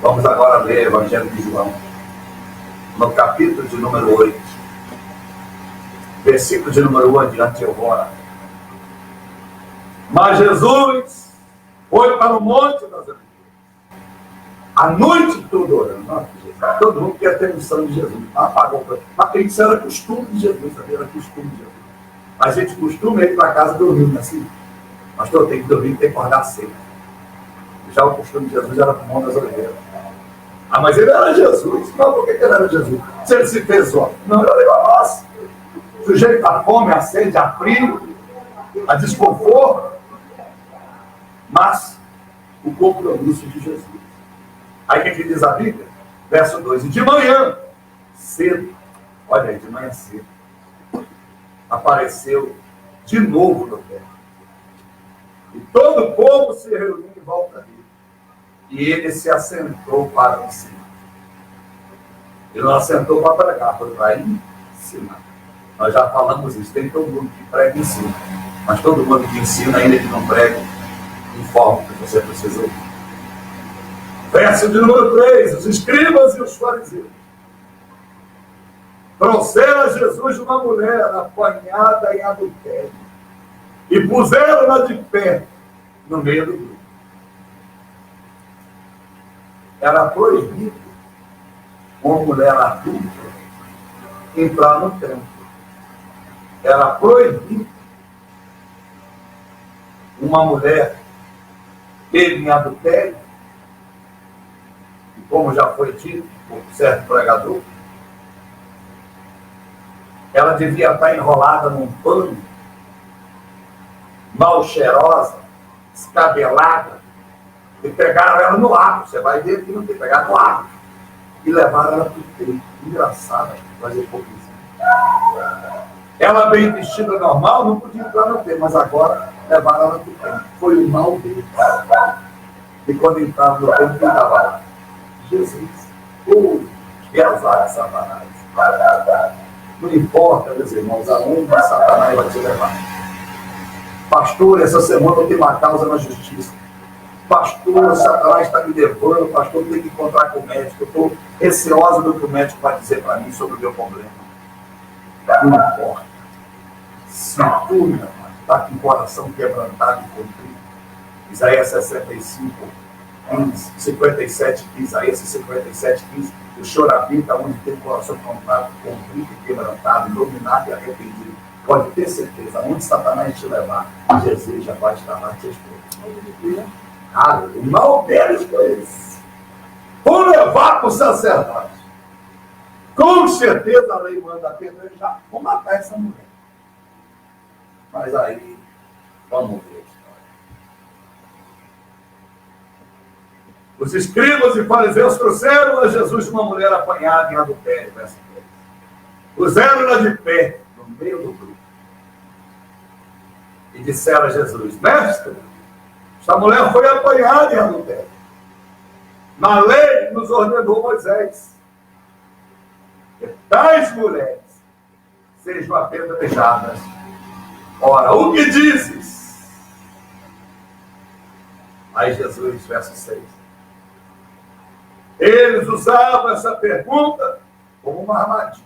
Vamos agora ler o Evangelho de João, no capítulo de número 8, versículo de número 1 adiante eu vou orar. Mas Jesus foi para o Monte das Oliveiras, a noite toda orando. Todo mundo quer ter noção de Jesus. Apagou. Mas isso era costume de Jesus, sabia? Era costume de Jesus. A gente costuma ir para casa dormindo assim. Pastor, tem que dormir, tem que acordar cedo. Já o costume de Jesus era para o Monte das Oliveiras. Ah, mas ele era Jesus. Não, por que ele era Jesus? Se ele se fez homem. Não, ele era nosso. Sujeito a fome, a sede, a frio, a desconforto. Mas o compromisso de Jesus. Aí o que diz a Bíblia? Verso 2. E de manhã, cedo, olha aí, de manhã cedo, apareceu de novo no templo. E todo o povo se reuniu em volta dele. E ele se assentou para ensinar. Ele não assentou para pregar, foi para ensinar. Nós já falamos isso. Tem todo mundo que prega e ensina. Mas todo mundo que ensina, ainda que não prega, informa que você precisa ouvir. Verso de número 3. Os escribas e os fariseus trouxeram a Jesus uma mulher apanhada em adultério e puseram-na de pé no meio do grupo. Era proibido uma mulher adulta entrar no templo. Era proibido uma mulher ter em adultério, e como já foi dito por certo pregador, ela devia estar enrolada num pano, mal cheirosa, descabelada, e pegaram ela no arco. Você vai ver que não tem, pegar no arco e levaram ela para o peito. Engraçado, mas hipocrisia. Ela bem vestida normal, não podia entrar no templo, mas agora levaram ela para o templo. Foi o mal deles. E quando entraram no templo, quem estava lá? Jesus. Que azar de Satanás. Não importa, meus irmãos, aonde Satanás vai te levar. Pastor, essa semana eu tenho uma causa na justiça. Pastor, Satanás está me levando. Pastor, tem que encontrar com o médico. Eu estou receosa do que o médico vai dizer para mim sobre o meu problema. Não importa. Se tu está com o coração quebrantado e contrito, Isaías 65, 15, 57, 15, Isaías 57, 15, o choro habita onde tem o coração contrito e quebrantado, iluminado e arrependido. Pode ter certeza, onde Satanás te levar, Jesus já vai estar lá te esperando. O mal deles foi esse. Vão levar para o sacerdote. Com certeza a lei manda apedrejar. Vão matar essa mulher. Mas aí, vamos ver a história. Os escribas e fariseus trouxeram a Jesus uma mulher apanhada em adultério. Verso 10. Puseram-na de pé no meio do grupo. E disseram a Jesus: Mestre, esta mulher foi apanhada em adultério. Na lei nos ordenou Moisés que tais mulheres sejam apedrejadas. Ora, o que dizes? Aí Jesus, verso 6. Eles usavam essa pergunta como uma armadilha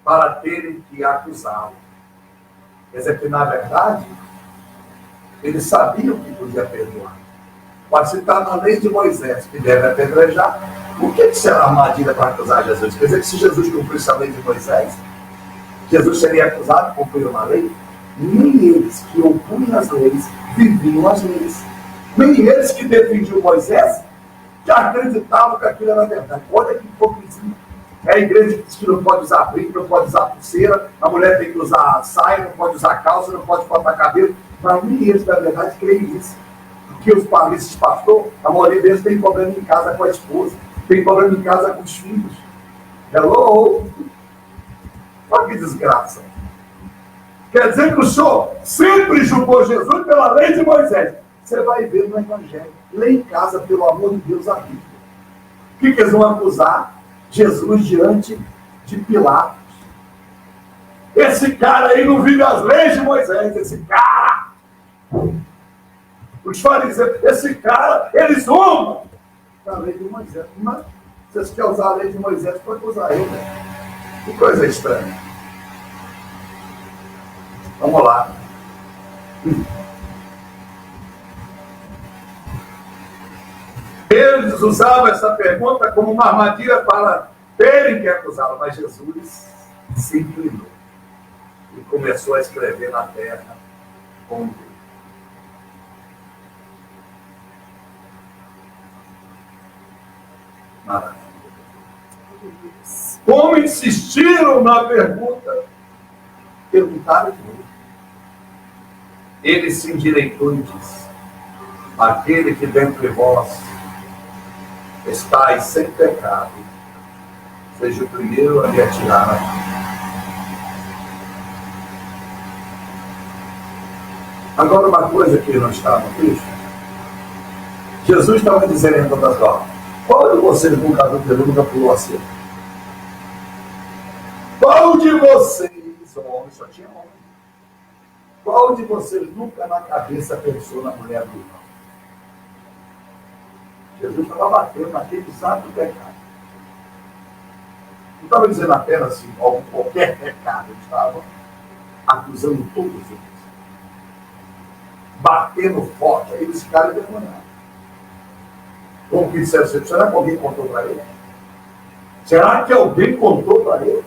para terem que acusá-lo. Quer dizer que, na verdade, eles sabiam que podia perdoar. Mas se está na lei de Moisés que deve apedrejar, o que será armadilha para acusar Jesus? Quer dizer que se Jesus cumprisse a lei de Moisés, Jesus seria acusado de cumprir uma lei? Nem eles que opunham as leis viviam as leis. Nem eles que defendiam Moisés já acreditavam que aquilo era verdade. Olha que hipocrisia. É a igreja que diz que não pode usar brinco, não pode usar pulseira, a mulher tem que usar saia, não pode usar calça, não pode cortar cabelo. Mas nem eles, na verdade, creem nisso. Porque os paristas pastor, a maioria deles tem problema em casa com a esposa, tem problema em casa com os filhos. Hello! Olha que desgraça. Quer dizer que o senhor sempre julgou Jesus pela lei de Moisés. Você vai ver no Evangelho. Lê em casa, pelo amor de Deus, a Bíblia. O que eles vão acusar Jesus diante de Pilatos? Esse cara aí não vive as leis de Moisés. Esse cara. Os fariseus, esse cara, eles zombam a lei de Moisés. Mas vocês querem usar a lei de Moisés para acusar ele, né? Que coisa estranha. Vamos lá. Eles usavam essa pergunta como uma armadilha para terem que acusá-lo, mas Jesus se inclinou e começou a escrever na terra com Deus. Maravilha. Como insistiram na pergunta, perguntaram de novo. Ele se endireitou e disse: aquele que dentre vós estáis sem pecado, seja o primeiro a lhe atirar a pedra. Agora, uma coisa que não está no texto, Jesus estava dizendo em todas as horas: qual de vocês nunca adulterou, nunca pulou a cerca? Qual de vocês, homem, só tinha homem, qual de vocês nunca na cabeça pensou na mulher do irmão? Jesus estava batendo naquele exato pecado. Não estava dizendo apenas assim, qualquer pecado, ele estava acusando todos eles. Batendo forte, aí eles ficaram envergonhados. Como que disseram assim, será que alguém contou para ele? Será que alguém contou para ele?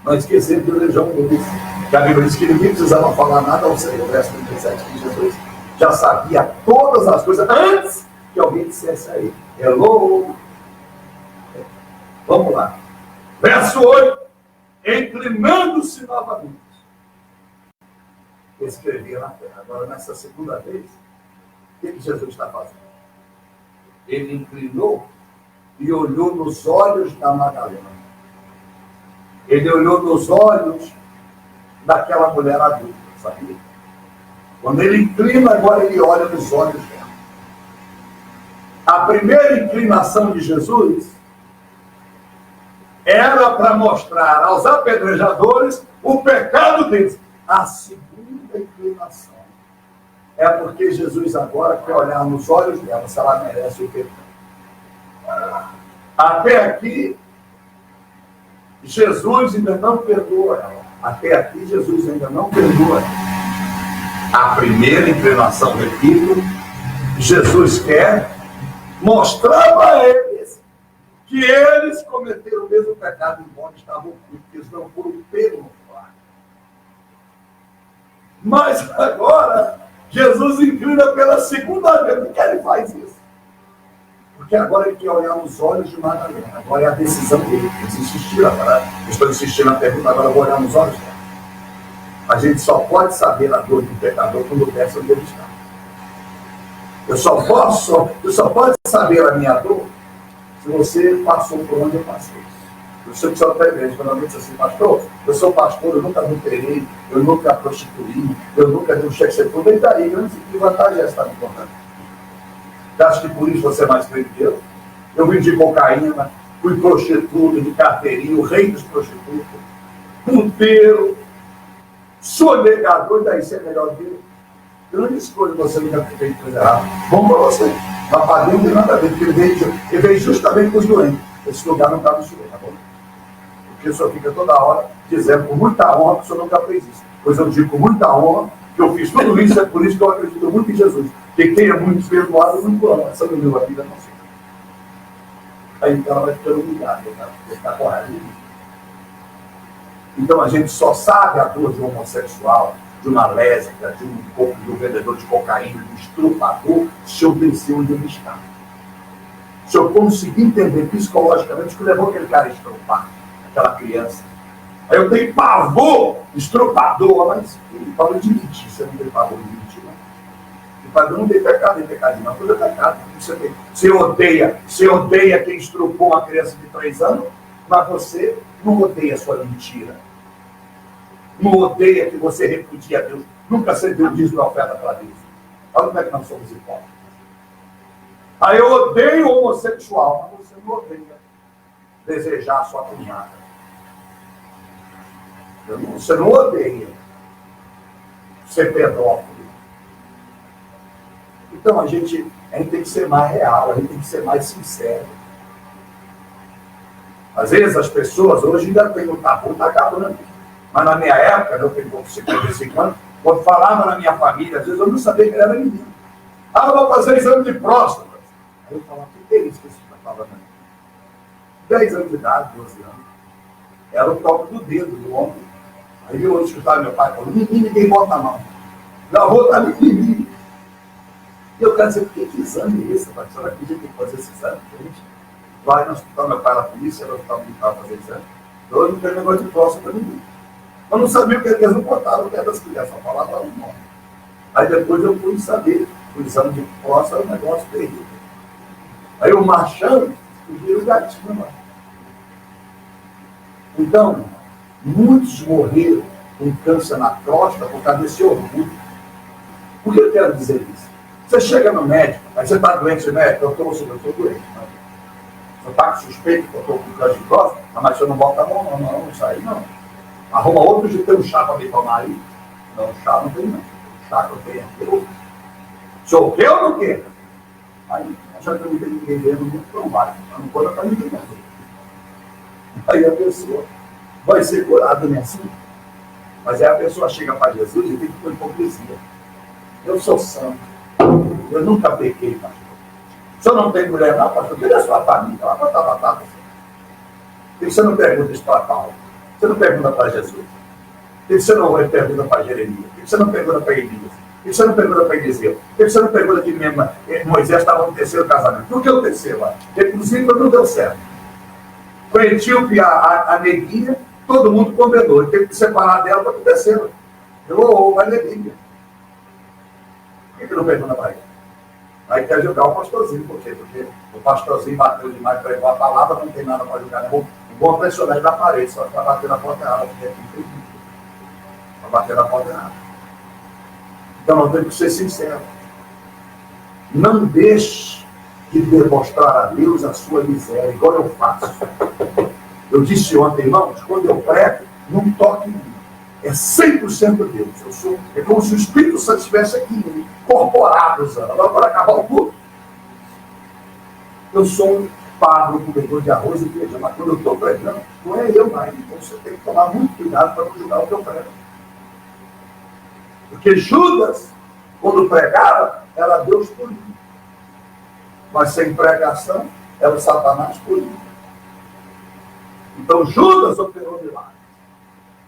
Não esqueceram de eleger um deles. Que a Bíblia diz que ninguém precisava falar nada ao Senhor. Verso 37, que Jesus já sabia todas as coisas antes que alguém dissesse a ele. Hello! Vamos lá. Verso 8. Inclinando-se novamente, escrevia na terra. Agora, nessa segunda vez, o que Jesus está fazendo? Ele inclinou e olhou nos olhos da Madalena. Ele olhou nos olhos daquela mulher adulta, sabia? Quando ele inclina, agora ele olha nos olhos dela. A primeira inclinação de Jesus era para mostrar aos apedrejadores o pecado deles. A segunda inclinação é porque Jesus agora quer olhar nos olhos dela se ela merece o perdão. Até aqui, Jesus ainda não perdoa ela. Até aqui, Jesus ainda não perdoa ela. A primeira inclinação, repito, Jesus quer mostrar para eles que eles cometeram o mesmo pecado, embora estavam ocultos, que eles não foram pegos no flagra. Mas agora, Jesus inclina pela segunda vez. Por que ele faz isso? Porque agora ele quer olhar nos olhos de Madalena. Agora é a decisão dele. Eles insistiram agora. Eu estou insistindo na pergunta, agora eu vou olhar nos olhos dela. A gente só pode saber a dor do pecador quando desce onde ele está. Eu só posso saber a minha dor se você passou por onde eu passei. O senhor precisa da igreja, quando alguém diz assim, pastor, eu sou pastor, eu nunca adulterei, eu nunca prostituí, eu nunca dei um cheque sem fundo. E daí, que vantagem é essa que está me contando? Você acha que por isso você é mais crente que eu? Eu vendi cocaína, fui prostituta de carteirinha, o rei dos prostitutos, puteiro, sonegador, e daí você é melhor que eu. Grande escolha, você nunca ter feito coisa errada. Bom para você. Mas para Deus não tem nada a ver, porque ele veio justamente com os doentes. Esse lugar não está no senhor, tá bom? Porque o senhor fica toda hora dizendo com muita honra que o senhor nunca fez isso. Pois eu digo com muita honra que eu fiz tudo isso, é por isso que eu acredito muito em Jesus. Porque quem é muito perdoado não ama. Essa não é a minha vida, não sei. Aí então ela vai ficando humilhada, porque está correndo. Então a gente só sabe a dor de um homossexual, de uma lésbica, de um vendedor de cocaína, de um estrupador, se eu descer onde ele está. Se eu conseguir entender psicologicamente o que levou aquele cara a estrupar, aquela criança. Aí eu tenho pavor, estrupador, mas ele fala de mentir, você não tem pavor de mentir, não. O pavor não tem pecado, não. Tudo é pecado. Você odeia quem estrupou uma criança de 3 anos, mas você não odeia a sua mentira. Não odeia que você repudia a Deus. Nunca você deu dízimo e oferta para Deus. Olha como é que nós somos hipócritas. Aí eu odeio o homossexual, mas você não odeia desejar a sua cunhada. Você não odeia ser pedófilo. Então a gente tem que ser mais real, a gente tem que ser mais sincero. Às vezes as pessoas hoje ainda têm um tabu, está acabando. Mas na minha época, eu tenho 55 anos, quando falava na minha família, às vezes eu não sabia que ele era menino. Ah, eu vou fazer exame de próstata. Aí eu falava, o que é isso que você está falando? 10 anos de idade, 12 anos. Era o toque do dedo, do ombro. Aí eu escutava meu pai falando, ninguém bota a mão. Não, vou estar menino. E eu quero dizer, que exame é esse? A senhora acredita que tem que fazer esse exame? Gente, vai no hospital, meu pai na polícia, no hospital militar fazer exame. Eu não tenho negócio de próstata para ninguém. Eu não sabia o que eles não botaram no pé das crianças, só falava o nome. Aí depois eu fui saber, o exame de próstata é um negócio terrível. Aí o Marchão fugiu o gatinho lá. Então, muitos morreram com câncer na próstata por causa desse orgulho. Por que eu quero dizer isso? Você chega no médico, aí você está doente, médico, eu estou doente. Você está com suspeito que eu estou com câncer de próstata, mas você não bota a mão, não, isso aí não. Arruma outro de ter um chá para me tomar aí. Não, chá não tem não. Chá que eu tenho aqui. Se eu quero ou não quero? Aí, já que eu não tenho ninguém vendo, não vai. Não pode para ninguém mais. Aí a pessoa vai ser curada, né? Assim. Mas aí a pessoa chega para Jesus e tem que ter hipocrisia. Eu sou santo. Eu nunca pequei, pastor. O senhor não tem mulher, não, pastor? Cadê a sua família? Ela vai botar batata. Por que você não pergunta isso para Paulo? Você não pergunta para Jesus? Por que você não pergunta para Jeremias? Por que você não pergunta para Elias? Por que você não pergunta para Eliseu? Por que você não pergunta que mesmo Moisés estava no 3º casamento? Por que o 3º? Inclusive, não deu certo. Com a Etíope, a neguinha, todo mundo condenou. Ele teve que separar dela para o 3º. Eu vai neguinha. Por que não pergunta para ele? Aí quer jogar o pastorzinho. Por quê? Porque o pastorzinho bateu demais, pregou a palavra, não tem nada para jogar. Vou pressionar ele na parede, só para bater na porta errada, porque aqui não tem vídeo. Para bater na porta errada. Então nós temos que ser sinceros. Não deixe de demonstrar a Deus a sua miséria, igual eu faço. Eu disse ontem, irmãos, quando eu prego, não toque em mim. É 100% Deus. É como se o Espírito Santo estivesse aqui, incorporado, usando. Agora, para acabar o culto, eu sou um Pablo, comedor de arroz e feijão, mas quando eu estou pregando, não é eu mais. Então você tem que tomar muito cuidado para não julgar o que eu prego. Porque Judas, quando pregava, era Deus por mim. Mas sem pregação, era o Satanás por mim. Então Judas operou milagre.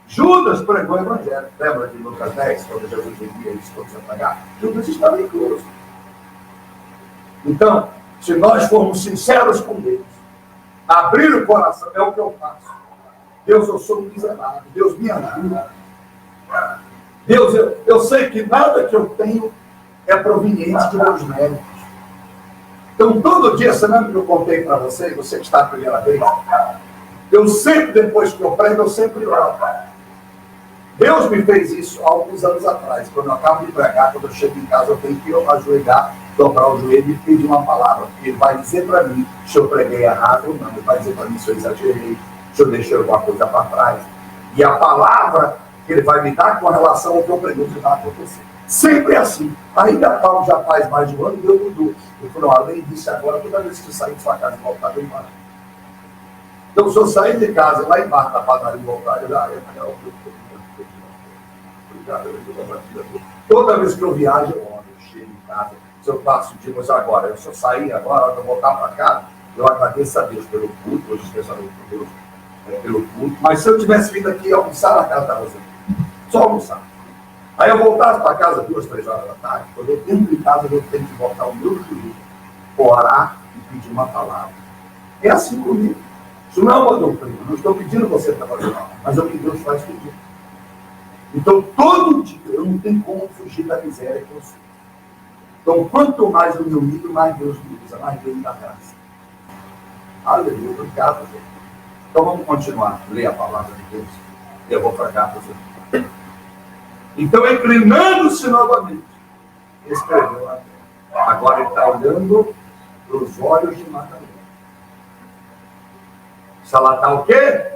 Judas pregou o evangelho. Lembra de Lucas 10, quando Jesus envia eles todos a pregar? Judas estava incluso. Então, se nós formos sinceros com Deus, abrir o coração, é o que eu faço. Deus, eu sou um miserável. Deus me ajuda. Deus, eu sei que nada que eu tenho é proveniente de meus méritos. Então, todo dia, você lembra que eu contei para você, você que está a primeira vez? Eu sempre, depois que eu prego, eu sempre oro. Deus me fez isso há alguns anos atrás. Quando eu acabo de pregar, quando eu chego em casa, eu tenho que ajoelhar, dobrar o joelho e pedir uma palavra. Porque ele vai dizer para mim se eu preguei errado ou não. Ele vai dizer para mim se eu exagerei, se eu deixei alguma coisa para trás. E a palavra que ele vai me dar com relação ao que eu preguei que vai acontecer. Sempre é assim. Ainda Paulo já faz mais de um ano e Deus mudou. Ele falou, além disso agora, toda vez que você sair de sua casa e voltar, eu embora. Então, se eu sair de casa, lá embaixo da padaria e voltar, toda vez que eu viajo, eu chego em casa, se eu passo de mas agora, se eu sair agora, eu voltar para casa, eu agradeço a Deus pelo culto, hoje especialmente por Deus, pelo culto, mas se eu tivesse vindo aqui almoçar na casa da Rosa, só almoçar. Aí eu voltasse para casa 2, 3 horas da tarde, quando eu entro em casa, eu tenho que voltar ao meu joelho, orar e pedir uma palavra. É assim comigo. Isso não é uma doutrina, não estou pedindo você para fazer nada, mas é o que Deus faz comigo. Então, todo dia, eu não tenho como fugir da miséria que eu sou. Então, quanto mais eu me humilho, mais Deus me usa, mais Deus me dá graça. Aleluia, obrigado, gente. Então, vamos continuar, ler a palavra de Deus. Eu vou para cá para você. Então, inclinando-se novamente, escreveu na terra. Agora ele está olhando para os olhos de Madalena. Se ela está o quê?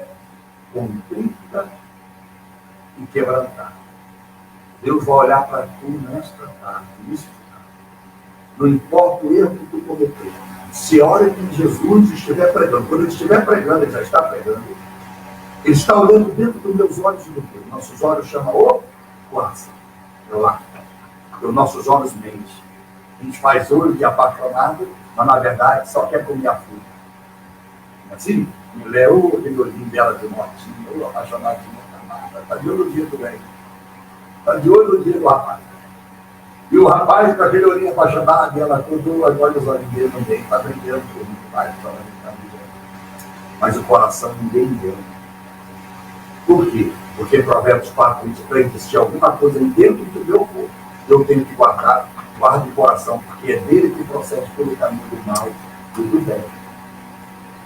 Contrita e quebrantar. Deus vai olhar para tu nesta tarde, nisso. Não importa o erro que tu cometeu. Se a hora que Jesus estiver pregando, quando ele estiver pregando, ele já está pregando, ele está olhando dentro dos meus olhos e do teu. Nossos olhos chamam o coração. Os nossos olhos mentem. A gente faz olho de apaixonado, mas na verdade só quer comer a fruta. Assim, mulher, aquele olhinho dela de mortinho, apaixonado de morta. Está de olho no dia do bem. Está de olho no dia do rapaz. E o rapaz, com aquele olhinho apaixonado, ela tudo, agora os olhos dele também, está vendendo por muito mais, mas o coração ninguém deu. Por quê? Porque Provérbios 4:23 diz: se alguma coisa dentro do meu corpo eu tenho que guardar, guarde o coração, porque é dele que procede pelo caminho do mal e do bem.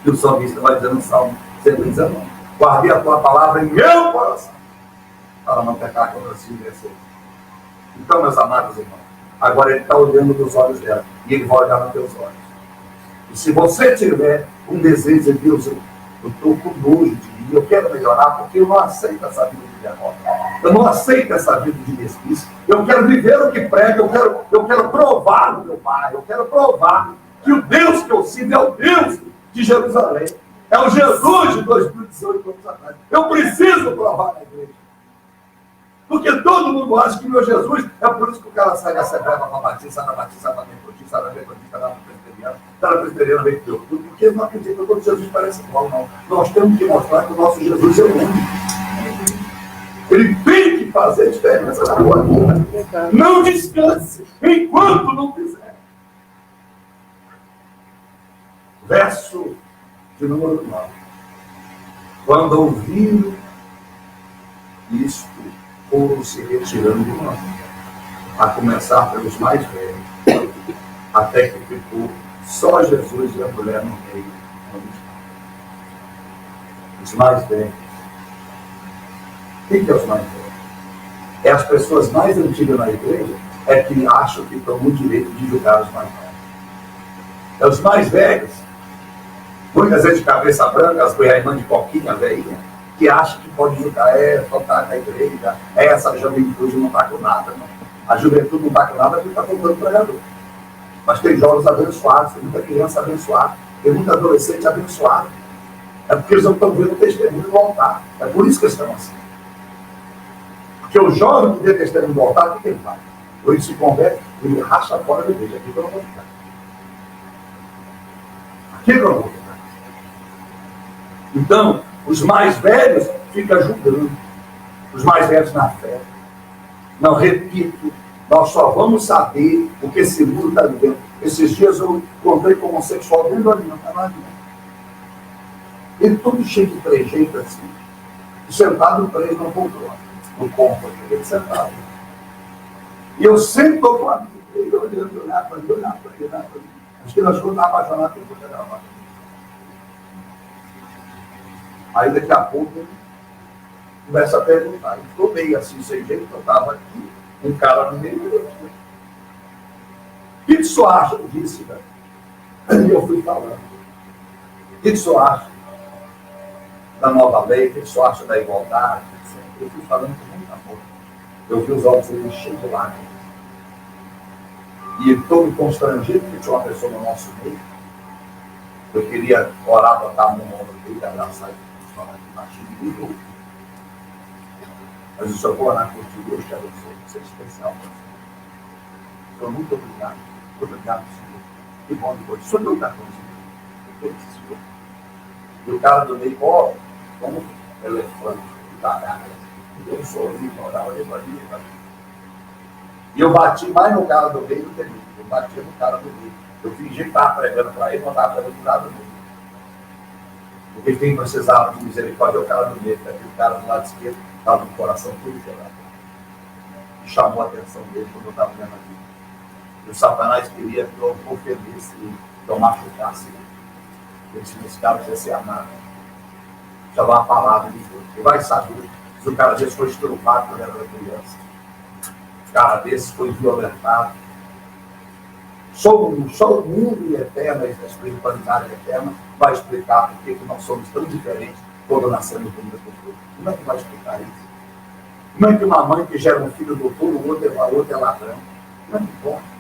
E o salmista vai dizer no Salmo 119: guardei a tua palavra em meu coração, para não pecar contra si e vencer. Então, meus amados irmãos, agora ele está olhando nos olhos dela, e ele vai olhar nos teus olhos. E se você tiver um desejo de Deus, eu estou com nojo de mim, eu quero melhorar, porque eu não aceito essa vida de derrota. Eu não aceito essa vida de mesquice. Eu quero viver o que prega, eu quero provar do meu Pai, eu quero provar que o Deus que eu sirvo é o Deus de Jerusalém. É o Jesus de 2018 anos atrás. Eu preciso provar na igreja. Porque todo mundo acha que meu Jesus, é por isso que o cara sai da Assembleia para batizar, na batizar para metodista, na metodista, na presbiteriana, na presbiteriana, veio tudo. Porque não acredita que todo Jesus parece igual, não. Nós temos que mostrar que o nosso Jesus é único. Ele tem que fazer diferença na tua vida. Não descanse enquanto não fizer. Verso de número 9. Quando ouviram isto, foram se retirando de nós, a começar pelos mais velhos, até que ficou só Jesus e a mulher no meio. Os mais velhos. O que é os mais velhos? É as pessoas mais antigas na igreja é que acham que estão no direito de julgar os mais velhos. É os mais velhos, muitas vezes de cabeça branca, as irmãs de coquinha, velhinha, que acham que pode julgar, só está na igreja, essa juventude não está com nada. Não. A juventude não está com nada porque está faltando pregador. Mas tem jovens abençoados, tem muita criança abençoada, tem muito adolescente abençoado. É porque eles não estão vendo o testemunho do altar. É por isso que eles estão assim. Porque o jovem que tem testemunho do altar, o que ele faz? Ou ele se converte, ele racha fora da igreja. Aqui que eu não vou ficar. Aqui que eu não vou ficar. Então, os mais velhos ficam julgando. Os mais velhos na fé. Não, repito, nós só vamos saber o que esse mundo está vivendo. Esses dias eu encontrei com um homossexual dentro do alimento, está lá. Ele todo cheio de trejeito assim. Sentado no preso, não poltrona. No cômodo, ele sentado. E eu sempre estou com a ele olhando, olhar para ele, olhar para ele. Acho que nós ficamos apaixonados por você. Aí daqui a pouco ele começa a perguntar. Eu ficou meio assim, sem jeito, eu estava aqui, um cara no meio. O que o senhor acha disso, velho? E eu fui falando. O que o senhor acha da nova lei? O que o senhor acha da igualdade? Eu fui falando com muito amor. Eu vi os olhos dele cheios de lágrimas. E todo constrangido, porque tinha uma pessoa no nosso meio. Eu queria orar, botar a mão no ombro dele, abraçar e falar que baixinho e ligou. Mas o senhor vou orar contigo, eu te abençoe. Isso é especial para você. Senhor, muito obrigado. Muito obrigado, Senhor. Que bom de coisa. O senhor não está conseguindo. E o cara do meio, ó, como elefante, devagar. Eu sou vivo, orava de bandido. E eu bati mais no cara do meio do que nele. Eu bati no cara do meio. Eu fingi que estava pregando para ele, não estava pregando para o cara do meio. Porque quem precisava de misericórdia é o cara do meio. Aquele cara do lado esquerdo estava com o coração tudo quebrado. Chamou a atenção dele quando eu estava vendo aqui. E o Satanás queria que eu ofendesse e que eu machucasse ele. Ele disse: esse cara precisa ser amado. Já dá uma palavra de Deus. Ele vai saber se o cara desse foi estrupado quando era criança. O cara desse foi violentado. Só o mundo eterno, a espiritualidade eterna, vai explicar por que nós somos tão diferentes quando nascemos do mesmo fruto. Como é que vai explicar isso? Como é que uma mãe que gera um filho doutor, o outro é ladrão? Como é que pode?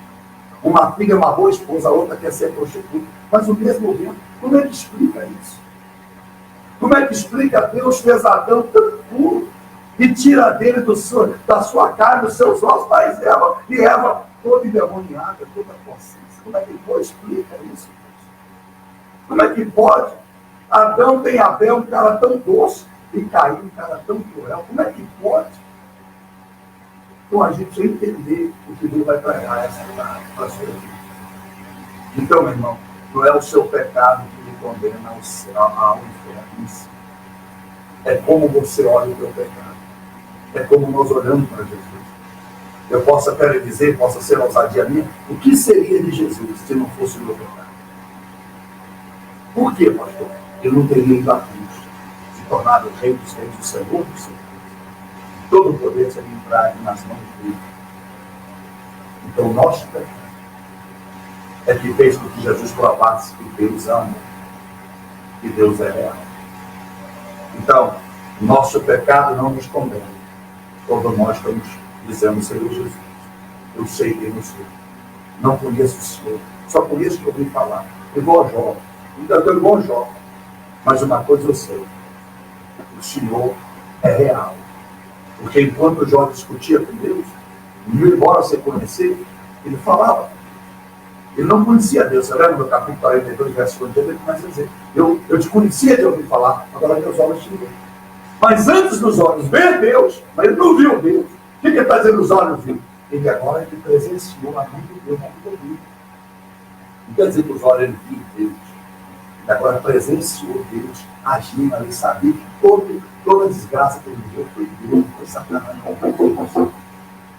Uma filha é uma boa esposa, a outra quer ser prostituta. Mas o mesmo vento, como é que explica isso? Como é que explica Deus fez Adão tão puro e tira dele da sua carne, dos seus ossos, faz Eva, e Eva toda endemoniada, toda consciência? Como é que Deus explica isso? Como é que pode? Adão tem Abel, um cara tão doce, e Caim, um cara tão cruel. Como é que pode? Então a gente precisa entender o que Deus vai pregar essa para a sua vida. Então, meu irmão, não é o seu pecado que lhe condena ao inferno. É como você olha o teu pecado. É como nós olhamos para Jesus. Eu posso até lhe dizer, possa ser ousadia minha, o que seria de Jesus se não fosse o meu pecado? Por quê, pastor? Ele não teria ido à cruz, se tornado o rei dos reis, o Senhor dos senhores. Todo o poder seria entregue nas mãos dele. Então, o nosso pecado é que fez com que Jesus provasse que Deus ama, que Deus é real. Então, nosso pecado não nos condena quando nós estamos dizendo: Senhor Jesus, eu sei quem eu sou. Não conheço o Senhor. Só conheço que eu ouvi falar. Igual a Jó. Ainda estou igual a Jó. Mas uma coisa eu sei. O Senhor é real. Porque enquanto Jó discutia com Deus, embora se conhecer, ele falava. Ele não conhecia Deus. Você lembra do capítulo 42, verso 42, ele começa a dizer: eu te conhecia de ouvir falar, agora meus olhos te veem. Mas antes dos olhos ver Deus, mas ele não viu Deus. O que ele está dizendo os olhos viram? Ele agora presenciou a mão de Deus na vida dele. Não quer dizer que os olhos ele viu Deus. Ele agora presenciou Deus agindo ali, sabia que toda a desgraça que ele viu foi Deus, foi Satanás, não foi você.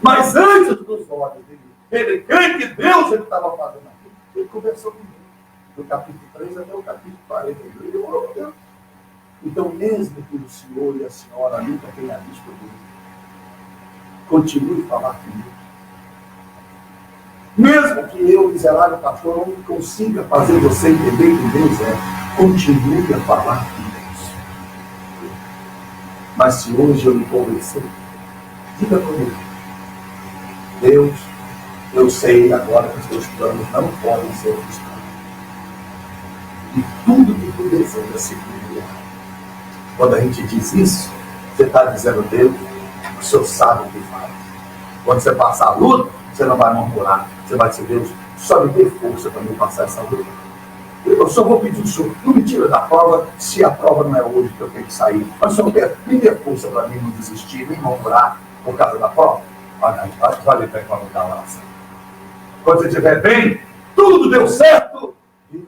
Mas antes dos olhos dele, ele crê que Deus ele estava fazendo aquilo. Ele conversou com Deus. Do capítulo 3 até o capítulo 42. Ele orou com Deus. Então, mesmo que o senhor e a senhora nunca tenham visto Deus, continue a falar com Deus. Mesmo que eu, miserável pastor, não consiga fazer você entender quem Deus é, continue a falar com Deus. Mas se hoje eu me convencer, diga comigo: Deus, eu sei agora que os teus planos não podem ser frustrados. E tudo que tu deseja se cumprirá. Quando a gente diz isso, você está dizendo: Deus, o Senhor sabe o que faz. Quando você passar a luta, você não vai murmurar. Você vai dizer: Deus, só me dê força para me passar essa luta. Eu só vou pedir o Senhor, não me tira da prova, se a prova não é hoje que eu tenho que sair. Mas o Senhor me dê força para mim não desistir, nem murmurar por causa da prova. Vale para economizar a oração. Quando você estiver bem, tudo deu certo. Deus,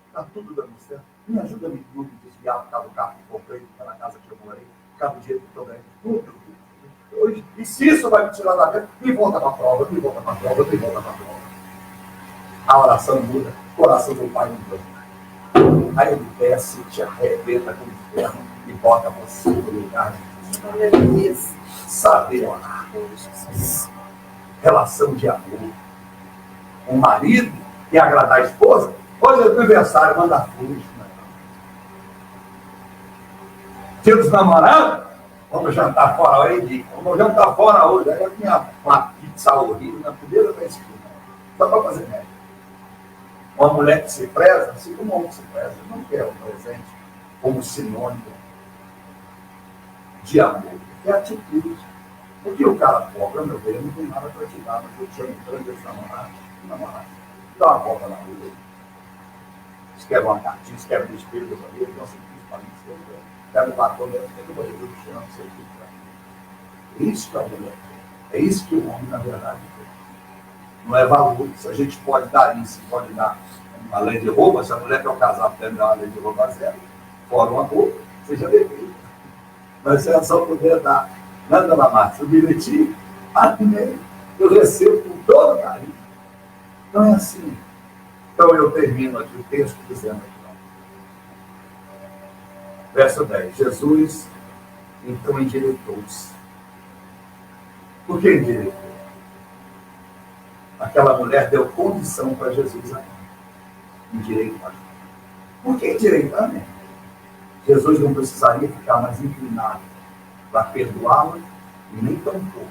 está tudo dando certo. Me ajuda a me desviar por causa do carro que comprei, pela casa que eu morei, por causa do dinheiro que eu ganhei. Tudo. E se isso vai me tirar da vida, me volta para a prova, me volta para a prova, me volta para a prova. a oração muda, o coração do pai mudou. Aí ele desce, te arrebenta com o inferno e bota você no lugar de Deus. Saber orar. Relação de amor. O marido quer agradar a esposa. Hoje é aniversário, manda flores. Dia dos namorados, vamos jantar fora hoje. Vamos jantar fora hoje. Aí eu tinha uma pizza horrível na primeira da esquina. Só para fazer média. Uma mulher que se preza, assim como um homem que se preza, não quer um presente como sinônimo de amor. É atitude. Porque o cara pobre, meu bem, não tem nada para te dar, mas eu te amo tanto esse namorado. Dá uma volta na rua. Escreve uma cartinha, escreve um espelho da família, não sei o que para mim, pega o batom, tem que morrer do chão, não sei o que para mim. Isso que é a mulher. É isso que o homem, na verdade, tem. Não é valor. Se a gente pode dar isso, pode dar uma lei de roubo, se a mulher quer um casal deve dar uma lei de roubo a zero, fora uma roupa, seja bem-vindo. Mas se ela só puder dar, nada na massa, o bilhetinho, amém, eu recebo com todo carinho. Não é assim. Então eu termino aqui o texto dizendo aqui, verso 10, Jesus então endireitou-se. Por que endireitou? Aquela mulher deu condição para Jesus aí. Endireitar. Por que endireitar, né? Jesus não precisaria ficar mais inclinado para perdoá-la e nem tampouco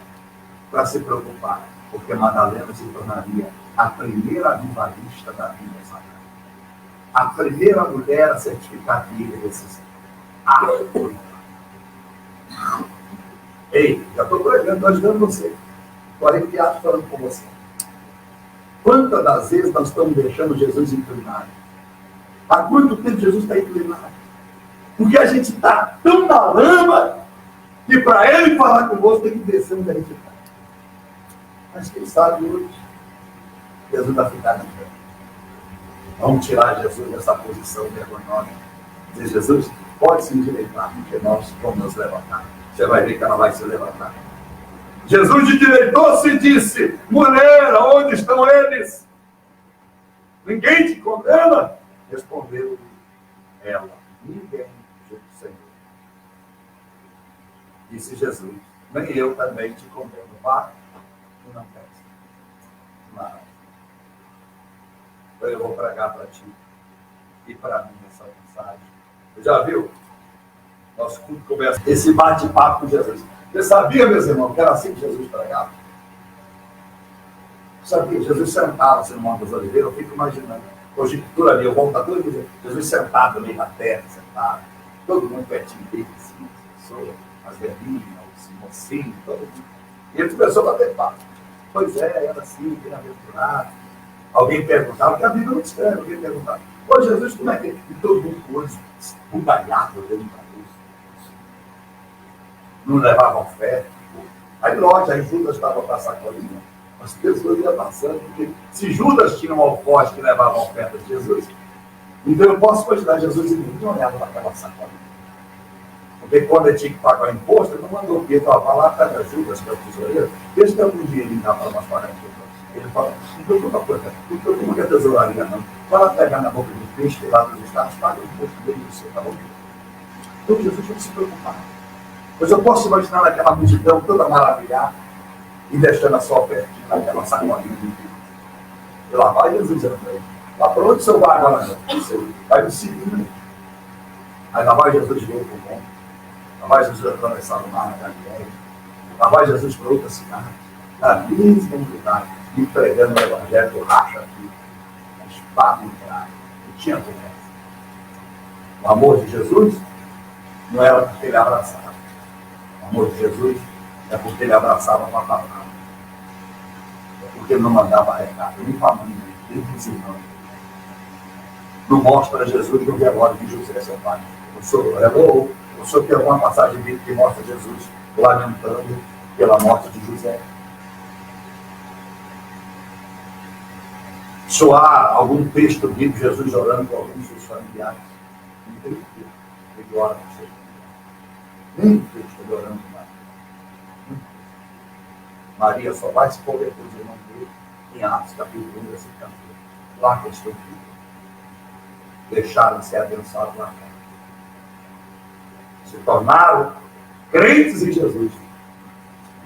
para se preocupar, porque Madalena se tornaria a primeira avivalista da Bíblia Sagrada. A primeira mulher a certificar que ele ressuscitou. Ei, já estou pregando, estou ajudando você. Estou arrepiado falando com você. Quantas das vezes nós estamos deixando Jesus inclinado? Há quanto tempo Jesus está inclinado? Porque a gente está tão na lama que para ele falar conosco tem que descer onde a gente está. Mas quem sabe hoje, Jesus vai ficar na frente. Vamos tirar Jesus dessa posição vergonhosa. Dizer, Jesus, pode se endireitar, porque nós vamos nos levantar. Você vai ver que ela vai se levantar. Jesus endireitou-se e disse, mulher, onde estão eles? Ninguém te condena? Respondeu ela, ninguém, Senhor. Disse Jesus, nem eu também te condeno. Vá e não peça. Mas eu vou pregar para ti e para mim essa mensagem. Você já viu? Nosso culto começa esse bate-papo com Jesus. Você sabia, meus irmãos, que era assim que Jesus pregava? Sabia? Jesus sentado-se no Monte das Oliveiras, eu fico imaginando. Hoje, tudo ali, eu volto a tudo, Jesus sentado no meio da terra, sentado, todo mundo pertinho dele, assim, as pessoas, as velhinhas, os mocinhos, todo mundo. E ele começou a bater papo. Pois é, era assim, bem-aventurado. Alguém perguntava, porque a Bíblia não escreve, alguém perguntava, ô Jesus, como é que é? E todo mundo com olhos esbugalhados olhando para Deus. Não levavam fé. Aí lógico, aí Judas estava para a sacolinha, as pessoas iam passando, porque se Judas tinha um alforje que levava a oferta de Jesus, então eu posso imaginar Jesus e ninguém olhava para aquela sacolinha. Porque quando ele tinha que pagar o imposto, ele não mandou Pedro lá para Judas, que é o tesoureiro, deixa eu ter algum dinheirinho lá para nós pagar imposto. Ele fala, não preocupa coisa, não preocupa que a tesouraria não. Vai lá pegar na boca do peixe, lá dos estados, paga o imposto dele do seu, tá bom? Então Jesus não se preocupar. Pois eu posso imaginar aquela multidão toda maravilhada e deixando a sua ofertinha naquela sacolinha. E lá vai Jesus dizendo para ele, lá para onde o senhor vai agora? Não sei, vai me seguindo. Aí lá vai Jesus veio para o mundo. Lá vai Jesus atravessar o mar na Galileia. Lá vai Jesus para outra cidade, na mesma unidade, e pregando o evangelho do racha aqui, a espada entrada, não tinha conversa. O amor de Jesus não era porque ele abraçava. O amor de Jesus é porque ele abraçava com a palavra. É porque ele não mandava recado, nem para a mãe, nem para os irmãos. Não mostra Jesus no velório de José, seu pai. O senhor tem alguma passagem bíblica que mostra Jesus lamentando pela morte de José? Soar algum texto bíblico, Jesus orando por alguns dos seus familiares? Não tem texto. Ele ora por seus familiares. Nem texto ele orando por Maria. Maria só vai se converter os irmãos dele em Atos, capítulo 1, versículo 14. placas do filho. Deixaram de ser abençoados lá fora. Se tornaram crentes em Jesus.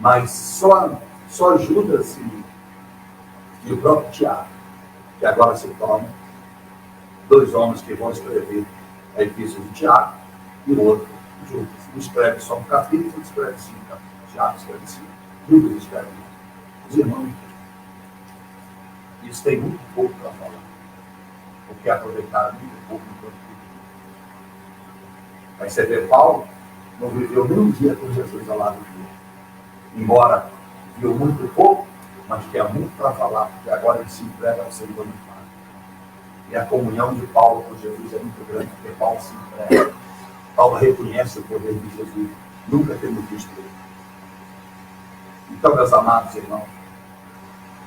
Mas só Judas e o próprio Tiago, que agora se tornam dois homens que vão escrever a epístola de Tiago e o outro, Judas. Um escreve só um capítulo, outro escreve 5 capítulos. Tiago escreve 5. Judas escreve 1. Os irmãos, isso tem muito pouco para falar. Porque aproveitaram muito pouco no tempo. Aí você vê Paulo, não viveu nem um dia com Jesus ao lado dele. Embora viu muito pouco, mas tinha muito para falar, porque agora ele se entrega ao Senhor no Pai. E a comunhão de Paulo com Jesus é muito grande, porque Paulo se entrega. Paulo reconhece o poder de Jesus. Nunca temos visto ele. Então, meus amados irmãos,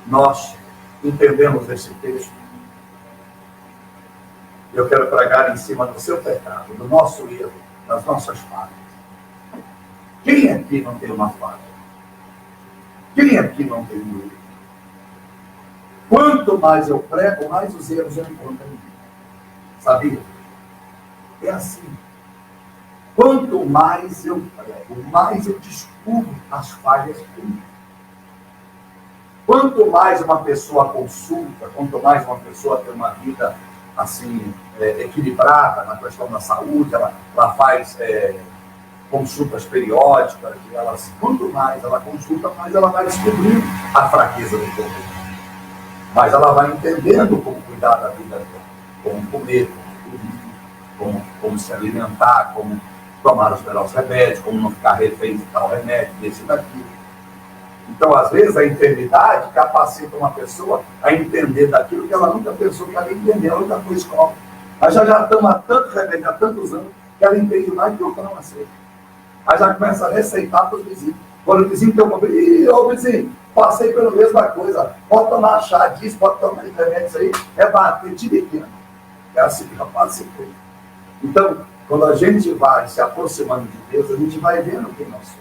nós entendemos esse texto. Eu quero pregar em cima do seu pecado, do nosso erro, das nossas falhas. Quem aqui não tem uma falha? Quem aqui não tem um erro? Quanto mais eu prego, mais os erros eu encontro em mim. Sabia? É assim. Quanto mais eu prego, mais eu descubro as falhas em mim. Quanto mais uma pessoa consulta, quanto mais uma pessoa tem uma vida assim, equilibrada na questão da saúde, ela faz consultas periódicas, quanto mais ela consulta, mais ela vai descobrindo a fraqueza do corpo. Mas ela vai entendendo como cuidar da vida dela, como comer, como se alimentar, como tomar os melhores remédios, como não ficar refém de tal remédio, desse e daquilo. Então, às vezes, a enfermidade capacita uma pessoa a entender daquilo que ela nunca pensou que ela ia entender, ela nunca foi escola. Mas já toma tanto remédio há tantos anos que ela entende mais do que eu não aceito. Aí já começa a receitar para os vizinhos. Quando o vizinho tem um problema, ô vizinho, passei pela mesma coisa, pode tomar chá disso, pode tomar remédio, isso aí, é bater de pequeno. É assim que rapaz se foi. Então, quando a gente vai se aproximando de Deus, a gente vai vendo quem nós somos.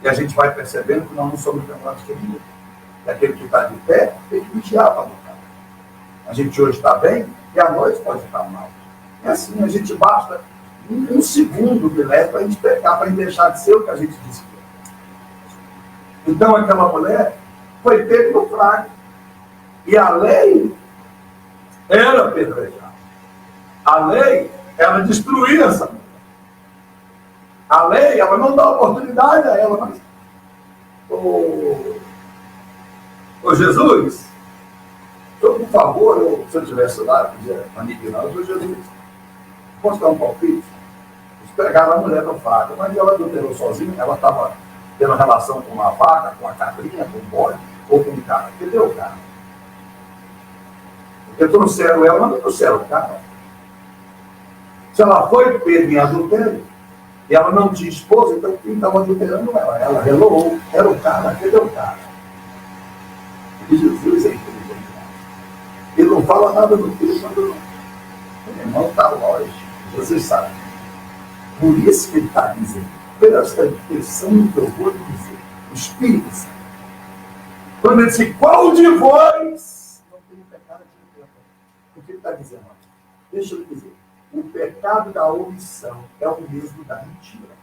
E a gente vai percebendo que nós não somos melhores que ninguém. E aquele que está de pé tem que vigiar para lutar. A gente hoje está bem e à noite pode estar mal. É assim, a gente basta um segundo de leve para a gente pecar, para a gente deixar de ser o que a gente disse que é. Então aquela mulher foi pega no fraco. E a lei era apedrejar. A lei era destruir essa mulher. A lei, ela não dá oportunidade a ela, mas... Ô Jesus, por favor, se eu tivesse lá, podia aniquilar, ô Jesus, posso dar um palpite? Eles pegaram a mulher no fraco, mas ela adulterou sozinha, ela estava tendo relação com uma vaca, com uma cabrinha, com um bode, ou com um cara. Cadê o cara? Porque trouxeram ela, mas não trouxeram o cara. Se ela foi pega em adultério, e ela não tinha esposa, então quem estava adulterando ela? Ela relou, era o cara, cadê o cara? E Jesus é inteligente. Ele não fala nada do texto, não. O irmão está lógico, Jesus sabe. Por isso que ele está dizendo, presta atenção no que eu vou dizer. O Espírito Santo. Quando ele diz, qual de vós não tem pecado de pecado? O que ele está dizendo? Deixa eu dizer. O pecado da omissão é o mesmo da mentira.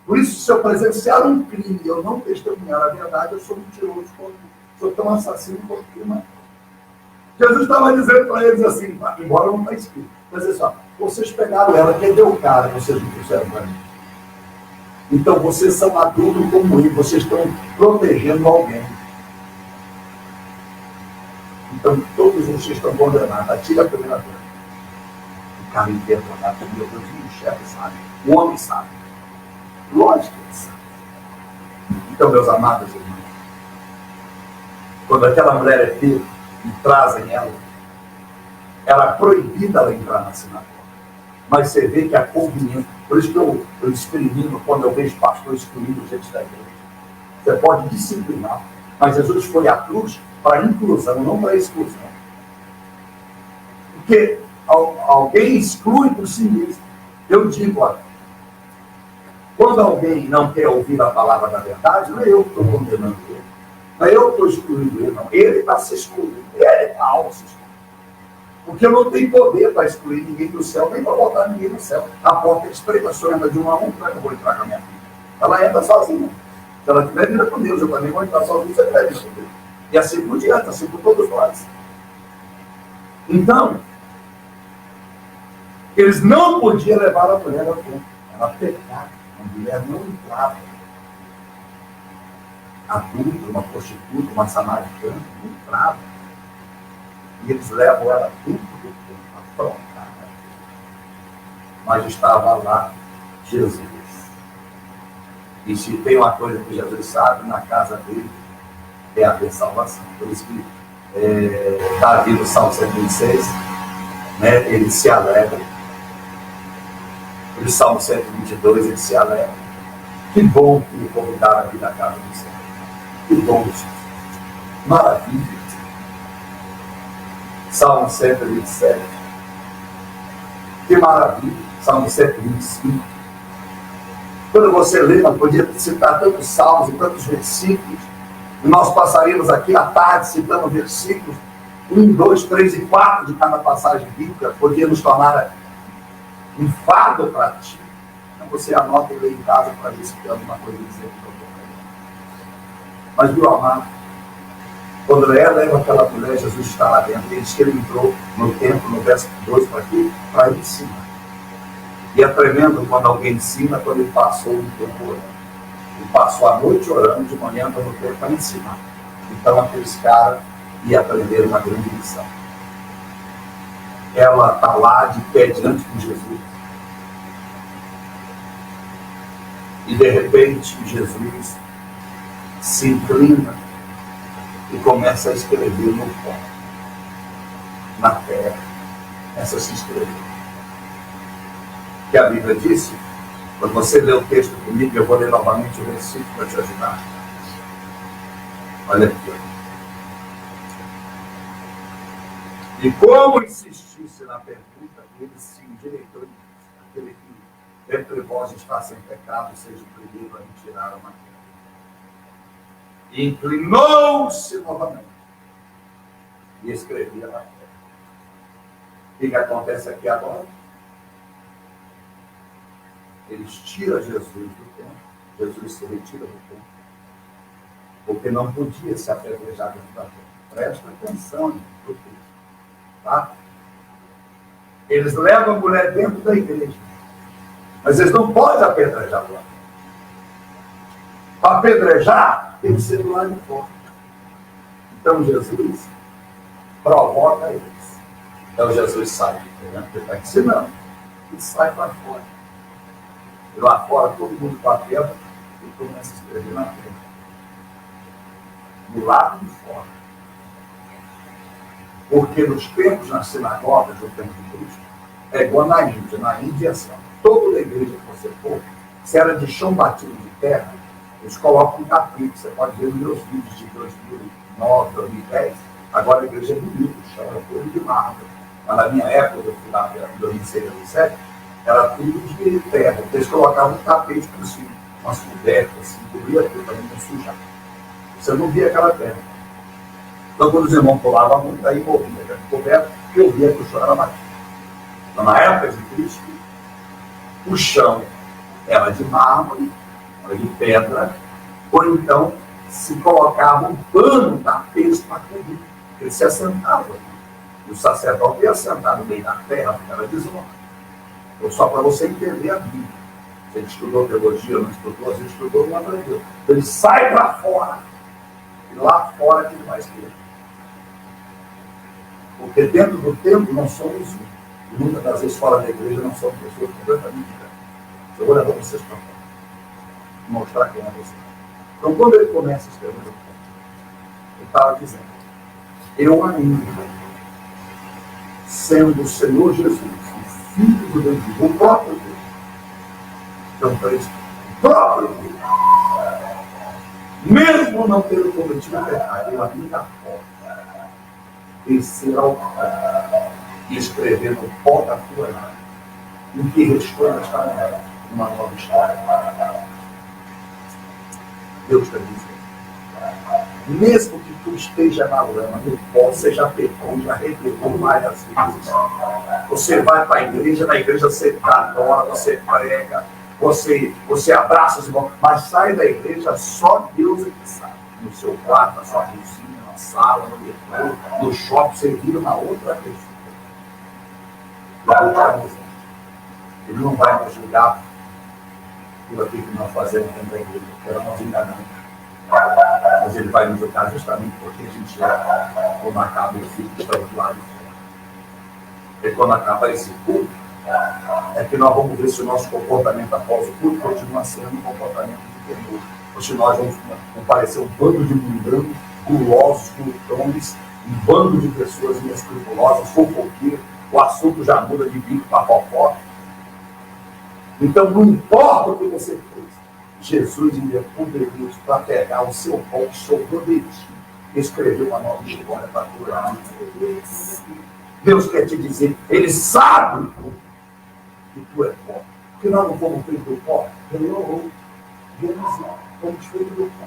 Por isso, se eu presenciar um crime e eu não testemunhar a verdade, eu sou mentiroso, sou tão assassino quanto irmão. Jesus estava dizendo para eles assim, embora não está escrito, mas é só, vocês pegaram ela, quem deu o cara, vocês não trouxeram para mim. Então, vocês são adultos como ele, vocês estão protegendo alguém. Então, todos vocês estão condenados. Atira a primeira vez. O cara inteiro está comigo, meu Deus, o chefe sabe, o homem sabe. Lógico que ele sabe. Então, meus amados irmãos, quando aquela mulher é pega e trazem ela, era proibida ela entrar na sinagoga. Mas você vê que a conveniência, por isso que eu discrimino quando eu vejo pastor excluindo gente da igreja. Você pode disciplinar, mas Jesus foi à cruz para inclusão, não para exclusão. Porque alguém exclui por si mesmo. Eu digo, olha, quando alguém não quer ouvir a palavra da verdade, não é eu que estou condenando ele. Não é eu que estou excluindo ele, não. Ele está se excluindo. Ele está se excluindo. Porque eu não tenho poder para excluir ninguém do céu, nem para botar ninguém no céu. A porta é estreita, só anda de um a um, como é que eu vou entrar com a minha filha? Ela entra sozinha. Se ela tiver vida com Deus, eu também vou entrar sozinho, você tiver vida com Deus. E assim por diante, assim por todos nós. Então, eles não podiam levar a mulher ao templo. Era pecado. A mulher não entrava. Adulta, uma prostituta, uma samaritana, não entrava. E eles levam ela dentro do templo, afrontada. Mas estava lá Jesus. E se tem uma coisa que Jesus sabe, na casa dele é haver salvação. Por isso que Davi, no Salmo 126, né, ele se alegra. No Salmo 122, ele se alegra. Que bom que me convidaram aqui da casa do Senhor. Que bom, Jesus. Maravilha. Salmo 127. Que maravilha. Salmo 125. Quando você lê, não podia citar tantos salmos e tantos versículos. E nós passaríamos aqui à tarde citando versículos 1, 2, 3 e 4 de cada passagem bíblica. Podia nos tornar um fardo para ti. Então você anota e lê em casa para ver se tem alguma coisa a dizer que eu estou falando. Mas, meu amado, quando ela leva aquela mulher, Jesus está lá dentro. Ele diz que ele entrou no templo, no verso 2 para aqui, para ensinar. E é tremendo quando alguém ensina, quando ele passou um tempo orando. Ele passou a noite orando, de manhã no tempo para ensinar. Então aqueles caras iam aprender uma grande lição. Ela está lá de pé diante de Jesus. E de repente Jesus se inclina e começa a escrever no pó, na terra. Começa a se escrever. Que a Bíblia disse, quando você lê o texto comigo, eu vou ler novamente o versículo para te ajudar. Olha aqui. E como insistisse na pergunta, ele se endireitou e disse: aquele que entre vós está sem pecado, seja o primeiro a me tirar uma pedra. E inclinou-se novamente e escrevia na terra. O que acontece aqui agora? Eles tiram Jesus do templo. Jesus se retira do templo. Porque não podia se apedrejar dentro da terra. Presta atenção no texto. Tá? Eles levam a mulher dentro da igreja. Mas eles não podem apedrejar lá. Para apedrejar, tem que ser do lado de fora. Então Jesus provoca eles. Então Jesus sai. Ele está ensinando. E sai para fora. E lá fora todo mundo com a pedra e começa a escrever na pedra. Do lado de fora. Porque nos templos, nas sinagogas do templo de Cristo, é igual na Índia. Na Índia é assim. Toda a igreja que você for, se era de chão batido de terra, eles colocam um tapete. Você pode ver nos meus vídeos de 2009, 2010. Agora a igreja é bonita, o chão é todo de mármore. Mas na minha época, eu fui lá em 2006, 2007, era tudo de terra. Então eles colocavam um tapete por cima, umas cobertas, assim, cobria tudo para não sujar. Você não via aquela terra. Então quando os irmãos pulavam muito, aí morria, né? Coberto, e eu via que o chão era batido. Então na época de Cristo, o chão era de mármore, era de pedra, ou então se colocava um pano, tapete para cobrir. Ele se assentava. E o sacerdote ia sentar no meio da terra, porque era desonra. Então, só para você entender a Bíblia. Se ele estudou teologia, não estudou, se ele estudou, não aprendeu. Então ele sai para fora. E lá fora que ele vai escrever. Porque dentro do templo não somos um. E muitas das vezes fora da igreja não somos pessoas completamente diferentes. Eu vou levar vocês para fora. Vou mostrar quem é você. Então quando ele começa a escrever no templo, ele estava dizendo: eu ainda, sendo o Senhor Jesus, o Filho do Deus vivo, o próprio Deus. Então, para isso, o próprio Deus, mesmo não tendo cometido pecado, eu ainda posso descer ao pó e escrever no pó da tua vida o que restou nesta terra, uma nova história. Deus está dizendo. Mesmo que tu esteja na lama, no pó, você já pecou, já rebelou várias vezes. Você vai para a igreja, na igreja você adora, você prega, você abraça os irmãos, mas sai da igreja, só Deus é que sabe. No seu quarto, na sua cozinha, na sala, no metrô, no shopping, você vira uma outra pessoa. Ele não vai nos julgar por aquilo que nós fazemos dentro da igreja, porque nós nos enganamos. Mas ele vai nos julgar justamente porque a gente é, quando acaba esse culto, estamos lá de fora. E quando acaba esse culto, é que nós vamos ver se o nosso comportamento após o culto continua sendo um comportamento de temor. Ou se nós vamos parecer um bando de mundanos, gulosos, glutões, um bando de pessoas inescrupulosas, fofoqueiras, o assunto já muda de bico para fofoca. Então não importa o que você fez, Jesus ainda é poderoso para pegar o seu pão que sobrou de ti e escrever uma nova história para a tua vida. Deus quer te dizer, Ele sabe que tu é pó. Porque nós não fomos feitos do pó. Ele orou. Deus não. Fomos feitos do pó.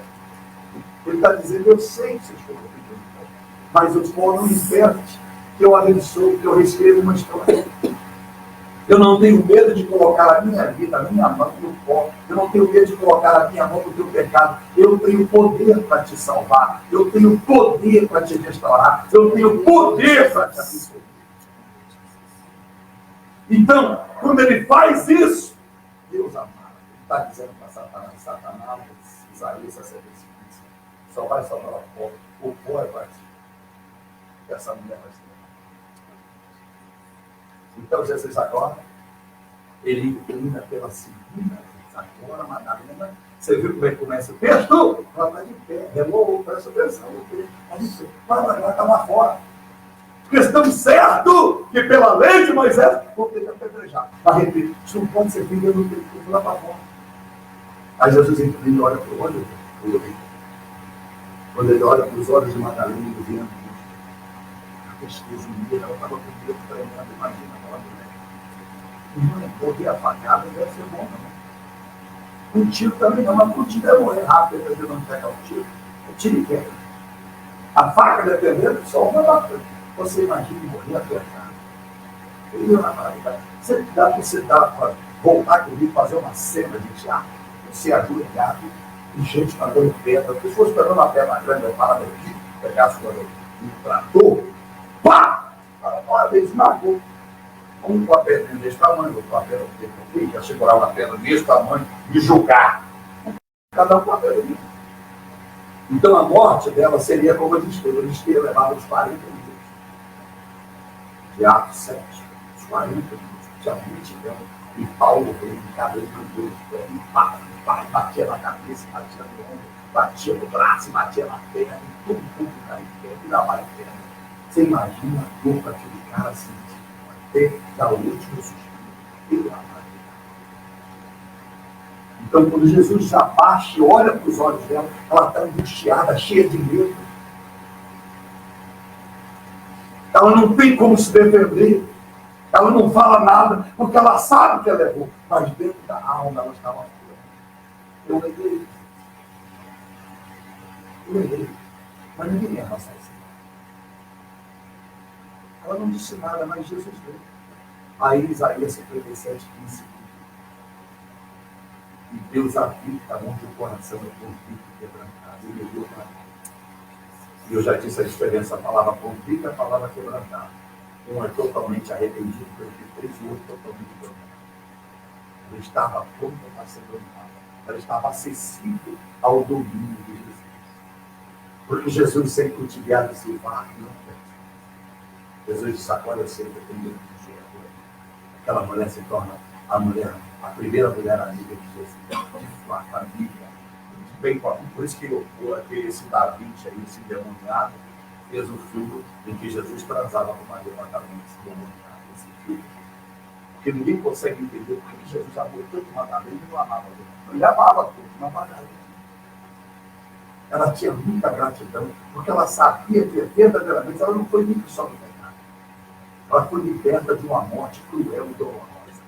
Ele está dizendo, eu sei que vocês foram feitos do pó. Mas o pó não impede que eu abençoe, que eu reescreva uma história. Eu não tenho medo de colocar a minha vida, a minha mão no pó. Eu não tenho medo de colocar a minha mão no teu pecado. Eu tenho poder para te salvar. Eu tenho poder para te restaurar. Eu tenho poder para te abençoar. Então, quando ele faz isso, Deus amado, ele está dizendo para Satanás, Isaías 65, só vai sobrar o pó. O pó é vazio. Essa mulher vai ser. Então, Jesus agora, ele inclina pela segunda vez. Agora, Madalena, você viu como é que começa o texto? Ela está de pé, relou, presta atenção. Está de pé. Ela está lá fora. Porque estamos certos que pela lei de Moisés vão ter que apedrejar. Mas repito, isso não pode ser feito no tempo lá para fora. Aí Jesus inclina e olha para o olho dele. Quando ele olha para os olhos de Madalena e vendo a tristeza unida, ela estava com o dedo tremendo, imagina aquela mulher. Irmã, morrer apagada deve ser bom, não. Um tiro também não, mas um tiro é morrer rápido, ele não pega o tiro. O tiro e quebra. A faca, dependendo, só uma bastante. Você imagina morrer apertado. Você dá para voltar comigo, fazer uma cena de teatro, você ajoelhado, e gente mandando pedra. Se fosse pegando uma pedra grande, eu parava aqui, pegasse um trator, pá! Uma vez esmagou. Um com a pedra desse tamanho, outro com a pedra desse, ia segurar uma pedra desse tamanho e jogar. Cada um com a pedra dele. Então a morte dela seria como a de Esteira. A de Esteira levava uns 40 minutos. De Atos 7, uns 40 minutos. Tinha multidão. E Paulo veio de cabelo do pé, e batia na cabeça, batia no ombro, batia no braço, batia na perna, e todo mundo caía em pé, e lá vai perna. Você imagina a dor para aquele cara sentir, até dar o último suspiro. E lá vai. Então, quando Jesus se abaixa e olha para os olhos dela, ela está angustiada, cheia de medo. Ela não tem como se defender. Ela não fala nada, porque ela sabe que ela errou. Mas dentro da alma ela estava fora. Eu errei. Eu errei. Mas ninguém erra assim. Ela não disse nada, mas Jesus veio. Aí Isaías 57, 15. E Deus habita onde o coração é convicto e quebrantado. Ele deu para mim. E eu já disse a diferença, a palavra convicto e a palavra quebrantada. Um é totalmente arrependido pelo que fez, e o outro totalmente quebrantado. Ela estava pronta para ser quebrantada. Ela estava acessível ao domínio de Jesus. Porque Jesus sempre cultivava esse barco, não tem. Jesus disse, agora eu sei que eu tenho medo de ser. Aquela mulher se torna a primeira mulher amiga de Jesus, de família. Bem, por isso que esse Davi, esse demoniado, fez o filme em que Jesus transava com Maria Madalena, esse demoniado, esse filme. Porque ninguém consegue entender por que Jesus amou tanto Madalena e não amava ele. Ele amava tudo, mas Madalena. Ela tinha muita gratidão, porque ela sabia que verdadeiramente ela não foi livre só do pecado. Ela foi liberta de uma morte cruel e dolorosa,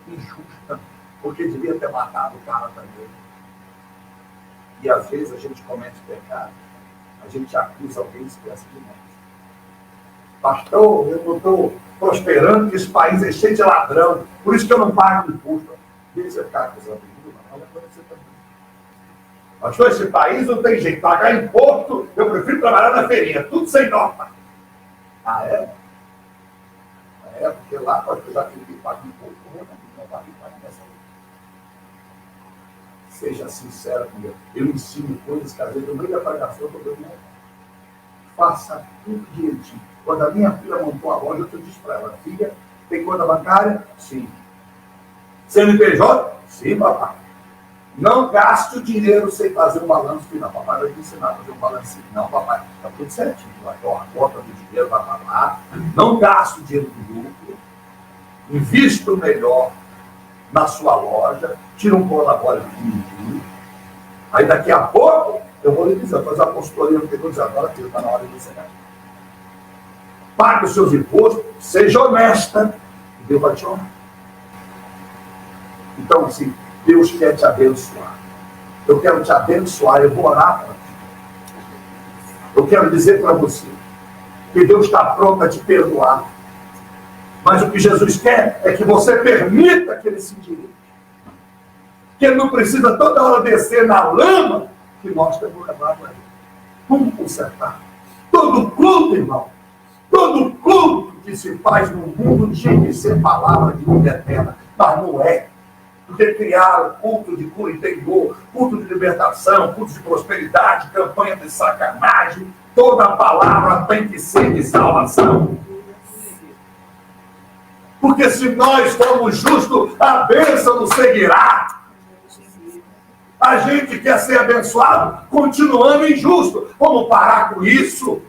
injusta, porque devia ter matado o cara também. E às vezes a gente comete pecado A gente acusa alguém e esquece de nós. Pastor, eu não estou prosperando, que esse país é cheio de ladrão, por isso que eu não pago imposto. E você ficar acusando tudo, não, olha para você também. Pastor, esse país não tem jeito, pagar imposto, eu prefiro trabalhar na feirinha, tudo sem nota. Ah, é? É, porque lá pode precisar que pague imposto, não pague nessa lei. Seja sincero com Deus. Eu ensino coisas que às vezes no meio da pregação eu estou dando. Faça tudo direitinho. Quando a minha filha montou a loja, eu disse para ela: filha, tem conta bancária? Sim. CNPJ? Sim, papai. Não gaste o dinheiro sem fazer um balanço final. Papai vai te ensinar a fazer um balanço. Não, papai, está tudo certinho. A conta do dinheiro vai para lá. Não gaste o dinheiro do lucro. Invista o melhor na sua loja. Tira um colabore pequenininho. Aí daqui a pouco, eu vou lhe dizer, fazer a consultoria no que eu vou dizer agora, que está na hora de você ganhar. Pague os seus impostos, seja honesta, e Deus vai te honrar. Então, assim, Deus quer te abençoar. Eu quero te abençoar, eu vou orar para ti. Eu quero dizer para você que Deus está pronto a te perdoar. Mas o que Jesus quer é que você permita que Ele se endireite. Que Ele não precisa toda hora descer na lama que nós temos levado a Ele. Vamos consertar. Todo culto, irmão, todo culto que se faz no mundo tinha que ser palavra de vida eterna, mas não é. Porque criaram culto de cura interior, culto de libertação, culto de prosperidade, campanha de sacanagem. Toda palavra tem que ser de salvação. Porque se nós formos justos, a bênção nos seguirá. A gente quer ser abençoado, continuando injusto. Vamos parar com isso.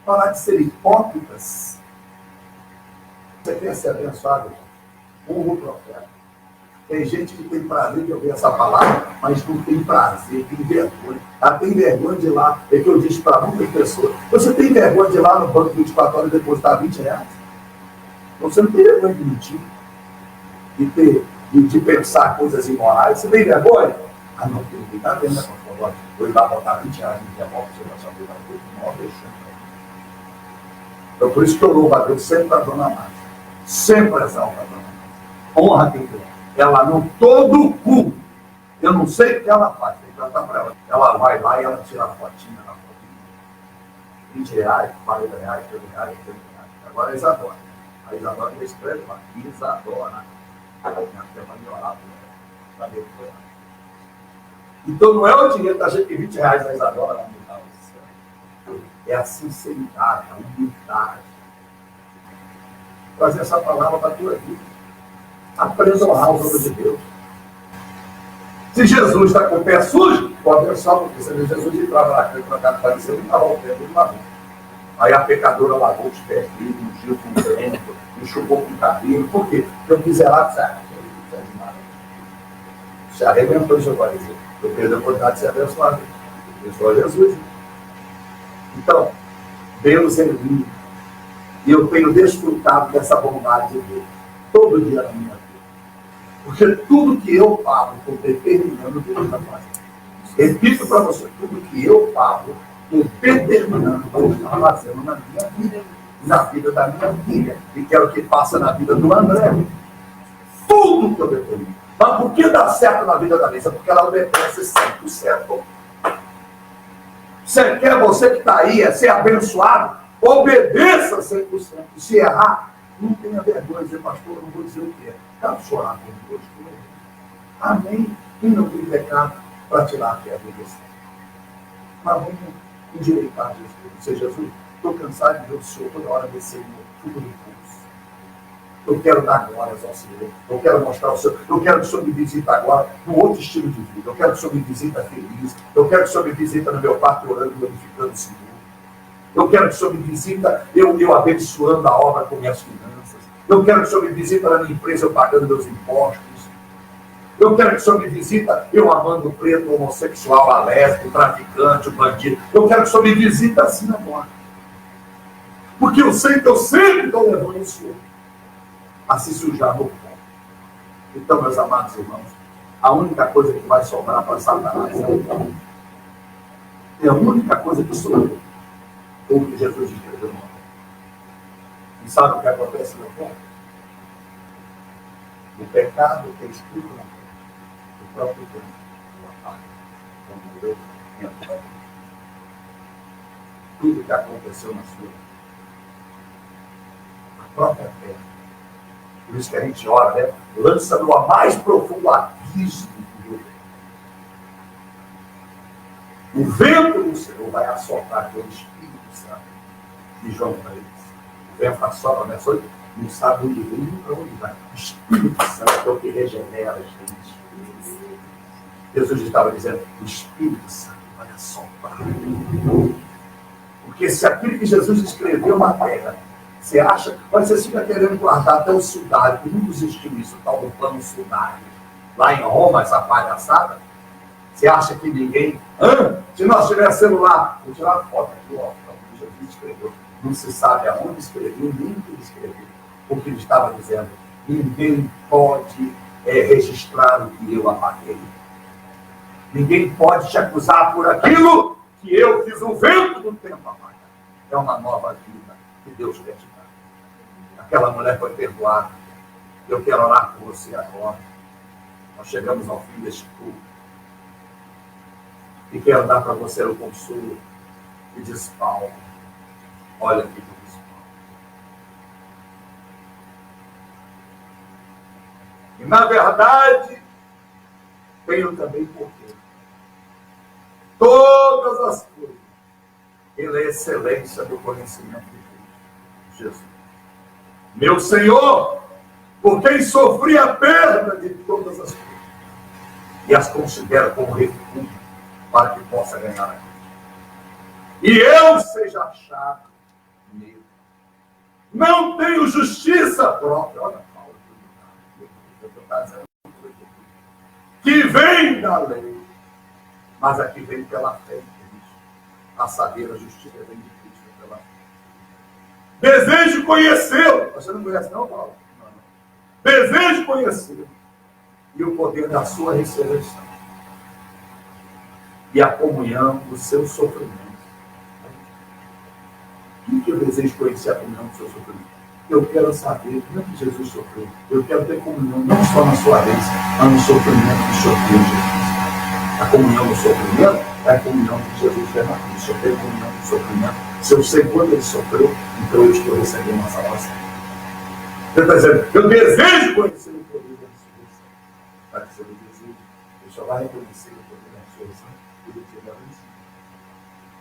Parar de ser hipócritas. Você quer ser abençoado? O profeta. Tem gente que tem prazer de ouvir essa palavra, mas não tem prazer, tem vergonha. Ela tem vergonha de ir lá. É que eu disse para muitas pessoas: você tem vergonha de ir lá no banco 24 horas e depositar R$20? Você não tem vergonha de mentir, de pensar coisas imorais. Você tem vergonha? Ah, não, porque ninguém está vendo, né? Vou ir lá botar R$20 no minha volta, você vai saber uma coisa, não deixando. Então, por isso que eu louvo a Deus sempre a dona Márcia. Sempre exalta a dona Márcia. Honra quem tem. Ela não, todo culto, eu não sei o que ela faz, tem que tratar para ela. Ela vai lá e ela tira a fotinha na fotinha. R$20, R$40, R$30, R$30. Agora é Isadora. A Isadora me escreve lá, Isadora. Minha fé vai me orar por ela. Então não é o dinheiro da gente, R$20 da Isadora, não me dá o céu. É a sinceridade, a humildade. Trazer essa palavra para a tua vida. Aprenda a honrar o nome de Deus. Se Jesus está com o pé sujo, pode abençoar, porque se Jesus entrava na casa para cá fazer, ele estava ao pé do lavou. Aí a pecadora lavou os pés dele, ungiu com o vento, enxugou com o cabelo. Por quê? Porque o miserável se arrebentou, deixa eu dizer. Eu perdi a oportunidade de ser abençoado. Abençoa Jesus. Então, Deus é lindo. E eu tenho desfrutado dessa bondade de Deus todo dia na minha vida. Porque tudo que eu falo, estou determinando Deus a fazer. Repito para você, tudo que eu falo, estou determinando Deus a fazendo na minha vida, na vida da minha filha, e quero que faça na vida do André. Tudo que eu determino. Mas por que dá certo na vida da Lisa? Porque ela obedece 100%. Você quer, você que está aí, é ser abençoado, obedeça 100%. Se errar, não tenha vergonha de dizer: pastor, eu não vou dizer o que é. Quero chorar com Deus. Amém. E não tem pecado para tirar a fé de você. Mas vamos endireitar isso. Dizer: Jesus, estou cansado de ver o Senhor toda hora descer no fundo do curso. Eu quero dar glórias ao Senhor. Eu quero mostrar ao Senhor. Eu quero que o Senhor me visite agora num outro estilo de vida. Eu quero que o Senhor me visite feliz. Eu quero que o Senhor me visite no meu quarto orando e glorificando o Senhor. Eu quero que o Senhor me visita, eu abençoando a obra com minhas finanças. Eu quero que o Senhor me visita na minha empresa, eu pagando meus impostos. Eu quero que o Senhor me visita, eu amando o preto, o homossexual, a lésbica, o traficante, o bandido. Eu quero que o Senhor me visita assim agora. Porque eu sei que eu sempre estou levando o Senhor a se sujar no pó. Então, meus amados irmãos, a única coisa que vai sobrar para Satanás é o pó. É a única coisa que sou eu. Ou que Jesus escreveu no meu. E sabe o que acontece no tempo? O pecado é escrito na terra. O próprio tempo. O apaga. Quando eu entro. Tudo que aconteceu na sua vida. A própria terra. Por isso que a gente ora, né? Lança no mais profundo abismo do Deus. O vento do Senhor vai assoprar pelo Espírito Santo de João 3. O vento assopra, né? Só não sabe onde vem nem para onde vai. O Espírito Santo é o que regenera a gente. Jesus estava dizendo, o Espírito Santo vai assoprar. Porque se aquilo que Jesus escreveu na terra, você acha, mas você fica querendo guardar até o sudário, que nunca existiu isso, tal do plano sudário. Lá em Roma, essa palhaçada, você acha que ninguém... Se nós tivéssemos celular, vou tirar uma foto aqui, ó, que Jesus escreveu. Não se sabe aonde escreveu, nem o que ele escreveu. Porque ele estava dizendo, ninguém pode registrar o que eu apaguei. Ninguém pode te acusar por aquilo que eu fiz o vento do tempo apagar. É uma nova vida que Deus quer te dar. Aquela mulher foi perdoada. Eu quero orar por você agora. Nós chegamos ao fim deste culto. E quero dar para você o consolo que diz Paulo. Olha aqui que diz Paulo. E na verdade, tenho também porquê. Todas as coisas, pela excelência do conhecimento de Cristo Jesus. Meu Senhor, por quem sofri a perda de todas as coisas, e as considero como refúgio, para que possa ganhar a Cristo. E eu seja achado nele. Não tenho justiça própria. Olha, Paulo, que vem da lei, mas aqui vem pela fé em Cristo. A saber, a justiça vem de Cristo pela fé. Desejo conhecê-lo. Você não conhece não, Paulo? Não. Desejo conhecê-lo. E o poder da sua ressurreição. E a comunhão do seu sofrimento. O que eu desejo conhecer a comunhão do seu sofrimento? Eu quero saber como é que Jesus sofreu. Eu quero ter comunhão não só na sua bênção, mas no sofrimento que sofreu Jesus. A comunhão do sofrimento é a comunhão que Jesus fez na cruz. Se eu tenho comunhão do sofrimento, se eu sei quando ele sofreu, então eu estou recebendo uma salvação. Ele está dizendo, eu desejo conhecer o poder da ressurreição. Está dizendo, eu desejo. Ele só vai reconhecer o poder da ressurreição.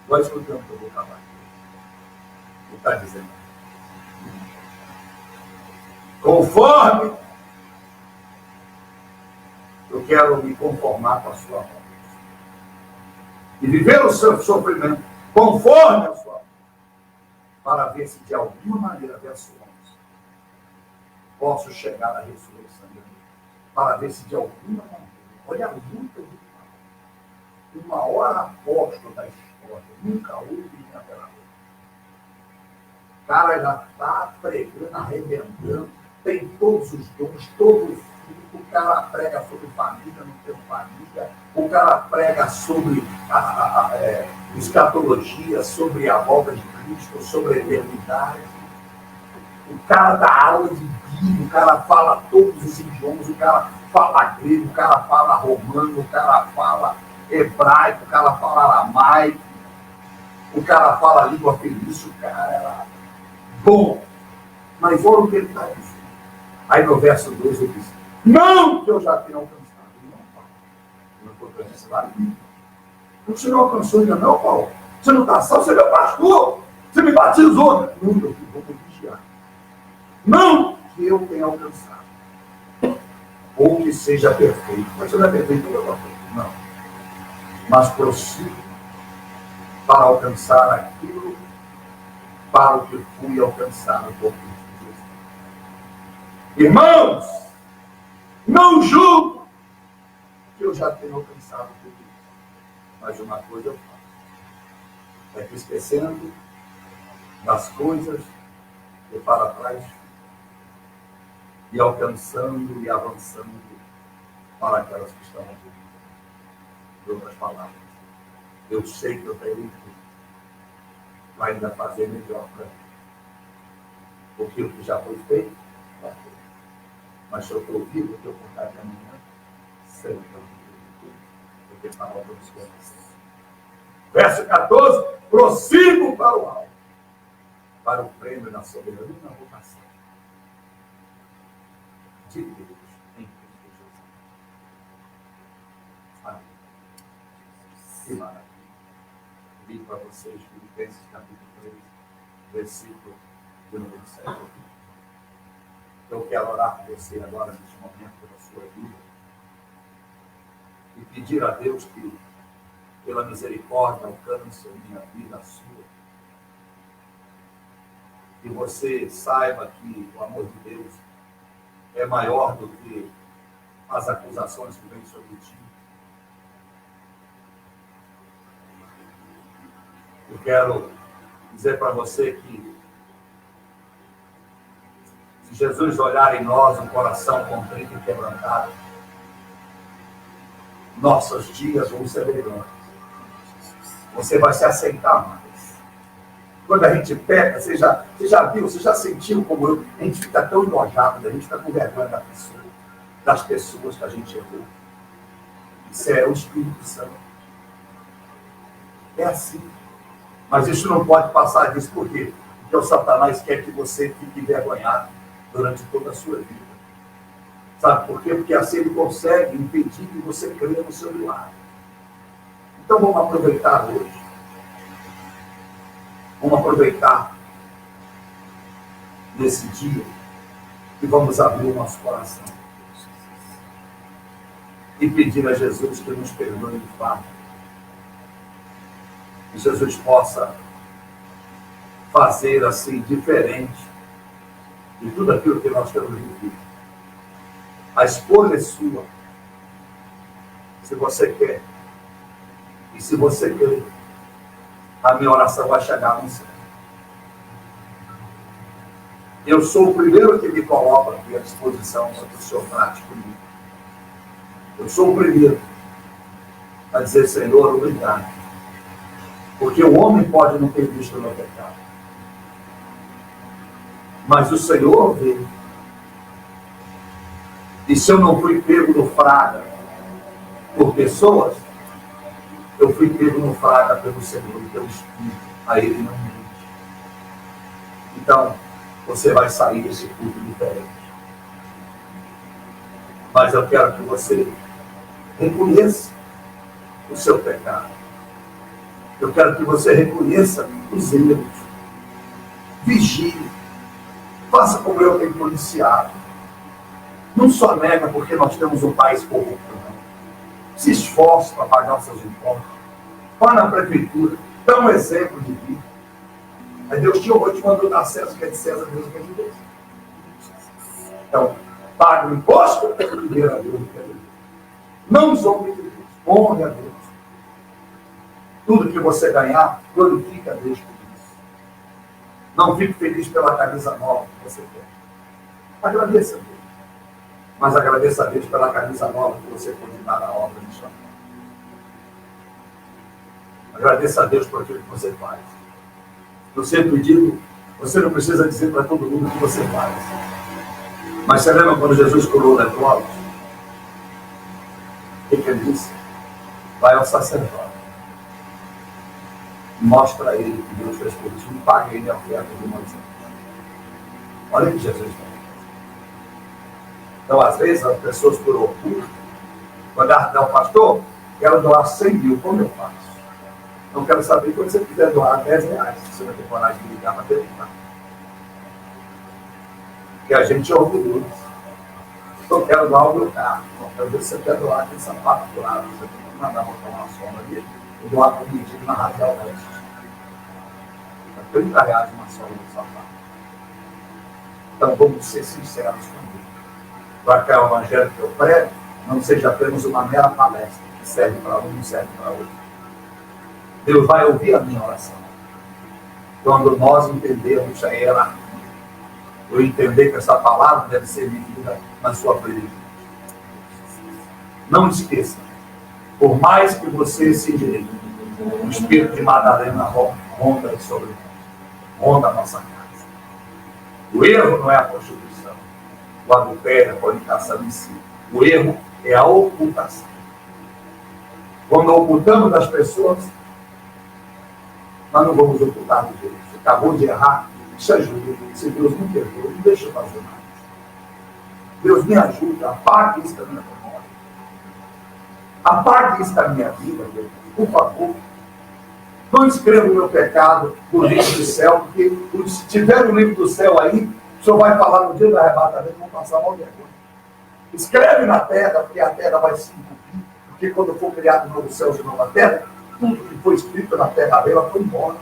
Nós escutamos que eu vou acabar. Ele está dizendo. Conforme eu quero me conformar com a sua vontade. E viver o seu sofrimento conforme a sua vontade. Para ver se de alguma maneira, verso 11, posso chegar à ressurreição de Deus. Para ver se de alguma maneira, olha a luta do uma hora apóstolo da história, nunca houve imperador. O cara já está pregando, arrebentando, tem todos os dons, todo o fruto, o cara prega sobre família, não tem família, o cara prega sobre escatologia, sobre a volta de Cristo, sobre a eternidade. O cara dá aula de Bíblia, o cara fala todos os idiomas, o cara fala grego, o cara fala romano, o cara fala hebraico, o cara fala aramaico, o cara fala língua feliz, o cara era bom. Mas olha o que ele está dizendo. Aí no verso 2 ele diz, não que eu já tenha alcançado. Não, Paulo. Não estou alcançado. Você não alcançou ainda não, Paulo? Você não está salvo, você é meu pastor. Você me batizou. Não, meu filho, vou me vigiar. Não que eu tenha alcançado. Ou que seja perfeito. Mas você não é perfeito, não. Mas prossigo para alcançar aquilo para o que fui alcançado por Cristo Jesus. Irmãos, não julgo que eu já tenho alcançado tudo isso. Mas uma coisa eu faço. É que esquecendo das coisas que para trás e alcançando e avançando para aquelas que estão aqui. De outras palavras, eu sei que eu tenho tudo para ainda fazer melhor para mim. Porque o que já foi feito, já foi. Mas se eu estou vivo, eu tenho vontade de amanhã, sei que eu tenho tudo, porque está obra dos céus. Verso 14, prossigo para o alto, para o prêmio da soberania na vocação de Deus em Cristo Jesus. Amém. Que maravilha. Li para vocês Filipenses capítulo 3, versículo de número 7. Eu quero orar por você agora, neste momento, da sua vida, e pedir a Deus que, pela misericórdia, alcance a minha vida, a sua. Que você saiba que o amor de Deus é maior do que as acusações que vêm sobre ti. Eu quero dizer para você que, se Jesus olhar em nós um coração contrito e quebrantado, nossos dias vão ser melhores. Você vai se aceitar mais. Quando a gente peca, você já viu, você já sentiu como eu, a gente fica tão enojado, a gente fica com vergonha das pessoas que a gente errou. Isso é o Espírito Santo. É assim. Mas isso não pode passar disso, por quê? Porque o Satanás quer que você fique envergonhado durante toda a sua vida. Sabe por quê? Porque assim ele consegue impedir que você creia no seu milagre. Então vamos aproveitar hoje. Vamos aproveitar nesse dia e vamos abrir o nosso coração e pedir a Jesus que nos perdoe de fato. Que Jesus possa fazer assim diferente de tudo aquilo que nós temos vivido. A escolha é sua. Se você quer. E se você quer, a minha oração vai chegar no céu. Eu sou o primeiro que me coloco aqui à disposição para que o Senhor trate comigo. Eu sou o primeiro a dizer, Senhor, obrigado. Porque o homem pode não ter visto o meu pecado. Mas o Senhor vê. E se eu não fui pego no fraga por pessoas, eu fui pego no fraga pelo Senhor e pelo Espírito. A Ele não mente. Então, você vai sair desse culto diferente. Mas eu quero que você reconheça o seu pecado. Eu quero que você reconheça os erros. Vigie. Faça como eu tenho policiado. Não só nega porque nós temos um país corrupto, não. Se esforce para pagar os seus impostos. Vá na prefeitura. Dá um exemplo de vida. Aí Deus te mandou dar César, que é de César, Deus que é de Deus. Então, pague o imposto para viver a Deus, que é de Deus. Não zombe de Deus. Honre a Deus. Tudo que você ganhar, glorifique a Deus por isso. Não fique feliz pela camisa nova que você quer. Agradeça a Deus. Mas agradeça a Deus pela camisa nova que você pode dar na obra de sua mão. Agradeça a Deus por aquilo que você faz. No seu pedido, você não precisa dizer para todo mundo o que você faz. Mas você lembra quando Jesus curou o leproso? O que ele disse? Vai ao sacerdote. Mostra a ele que Deus fez por ti e paga ele a oferta de Moisés. Olha o que Jesus faz. Então, às vezes, as pessoas por orgulho, quando o pastor, quero doar 100 mil, como eu faço? Não quero saber quando você quiser doar 10 reais, você vai ter coragem de ligar para perguntar. Porque a gente é orgulhoso. Eu quero doar o meu carro. Não quero ver se você quer doar aquele sapato furado. Você tem que mandar botar uma sola ali e doar para o mendigo na Radial Oeste. É 30 reais uma sola do sapato. Então vamos ser sinceros com Deus. Para que o evangelho que eu prego não seja apenas uma mera palestra que serve para um e não serve para outro. Deus vai ouvir a minha oração. Quando nós entendermos a hierarquia, eu entender que essa palavra deve ser vivida na sua plenitude. Não esqueça, por mais que você se endireite, O espírito de Madalena ronda sobre nós, ronda a nossa casa. O erro não é a prostituição, o adultério, a fornicação em si. O erro é a ocultação. Quando ocultamos das pessoas, nós não vamos ocultar de Deus. Você acabou de errar, isso ajuda. Se Deus me perdoa, não deixa eu fazer mais. Deus me ajuda, apague isso da minha memória. Apague isso da minha vida, Deus. Por favor. Não escreva o meu pecado no livro do céu, porque se tiver no livro do céu aí, o Senhor vai falar no dia do arrebatamento, vão passar mal vergonha. Escreve na terra, porque a terra vai se encumprir, porque quando for criado um novo céu e nova terra, tudo que foi escrito na terra dela foi embora.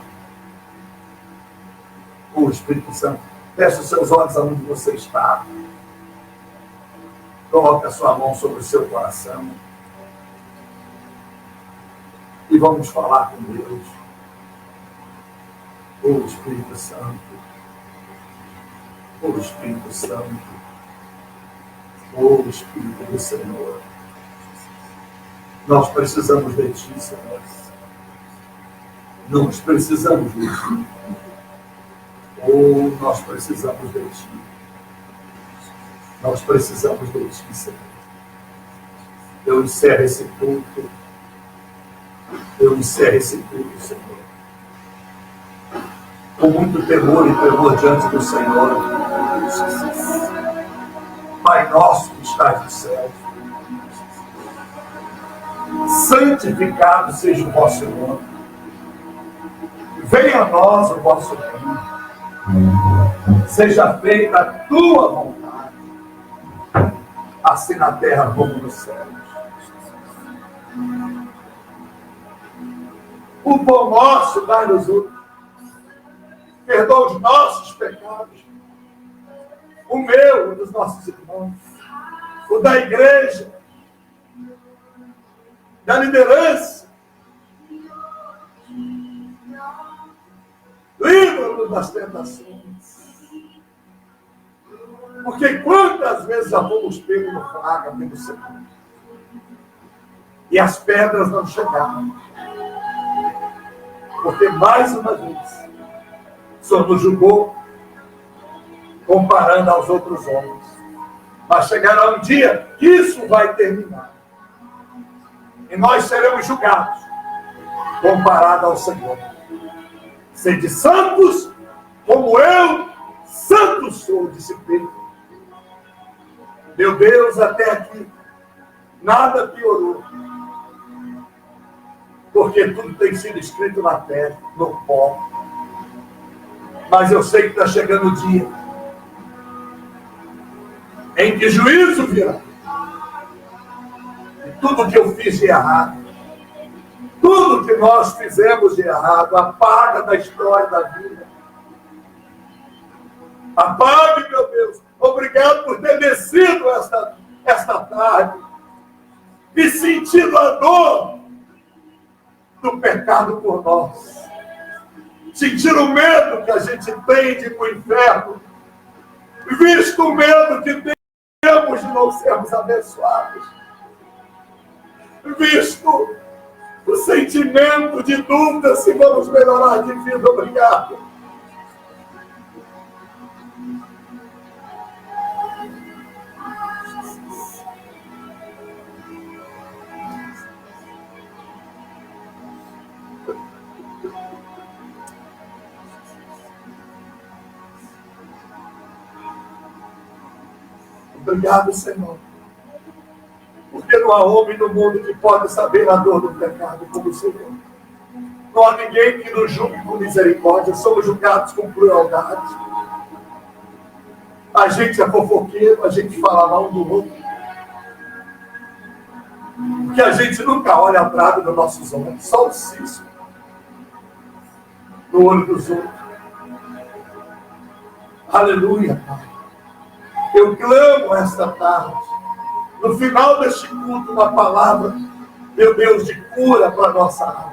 O Espírito Santo, feche os seus olhos aonde você está. Coloque a sua mão sobre o seu coração. E vamos falar com Deus. O Espírito Santo. O Espírito Santo. O Espírito do Senhor. Nós precisamos de Ti, Senhor. Nós precisamos de Ti. Nós precisamos de Ti. Nós precisamos de Ti, Senhor. Eu encerro esse culto. Eu encerro esse culto, Senhor. Com muito temor e tremor diante do Senhor. Pai nosso que estás no céu, santificado seja o vosso nome. Venha a nós o vosso reino. Seja feita a tua vontade, assim na terra como nos céus. O pão nosso dai-nos hoje. Perdoa os nossos pecados. O meu, o dos nossos irmãos. O da igreja. Da liderança. Livra-nos das tentações. Porque quantas vezes já fomos pegos no flagra pelo Senhor. E as pedras não chegaram. Porque mais uma vez o Senhor nos julgou comparando aos outros homens. Mas chegará um dia que isso vai terminar. E nós seremos julgados comparado ao Senhor. Sede santos como eu, santo sou, disse Pedro. Meu Deus, até aqui nada piorou. Porque tudo tem sido escrito na terra, no pó. Mas eu sei que está chegando o dia em que juízo virá. E tudo que eu fiz de errado, tudo que nós fizemos de errado, apaga da história da vida. Apague, meu Deus. Obrigado por ter descido esta tarde e sentido a dor do pecado por nós. Sentir o medo que a gente tem de ir para o inferno, visto o medo que temos de não sermos abençoados, visto o sentimento de dúvida se vamos melhorar de vida. Obrigado. Obrigado, Senhor. Porque não há homem no mundo que pode saber a dor do pecado como o Senhor. Não há ninguém que nos julgue com misericórdia. Somos julgados com crueldade. A gente é fofoqueiro, a gente fala mal do outro. Porque a gente nunca olha a trave dos nossos olhos, só o cisco no olho dos outros. Aleluia, Pai. Eu clamo esta tarde, no final deste culto, uma palavra, meu Deus, de cura para a nossa alma,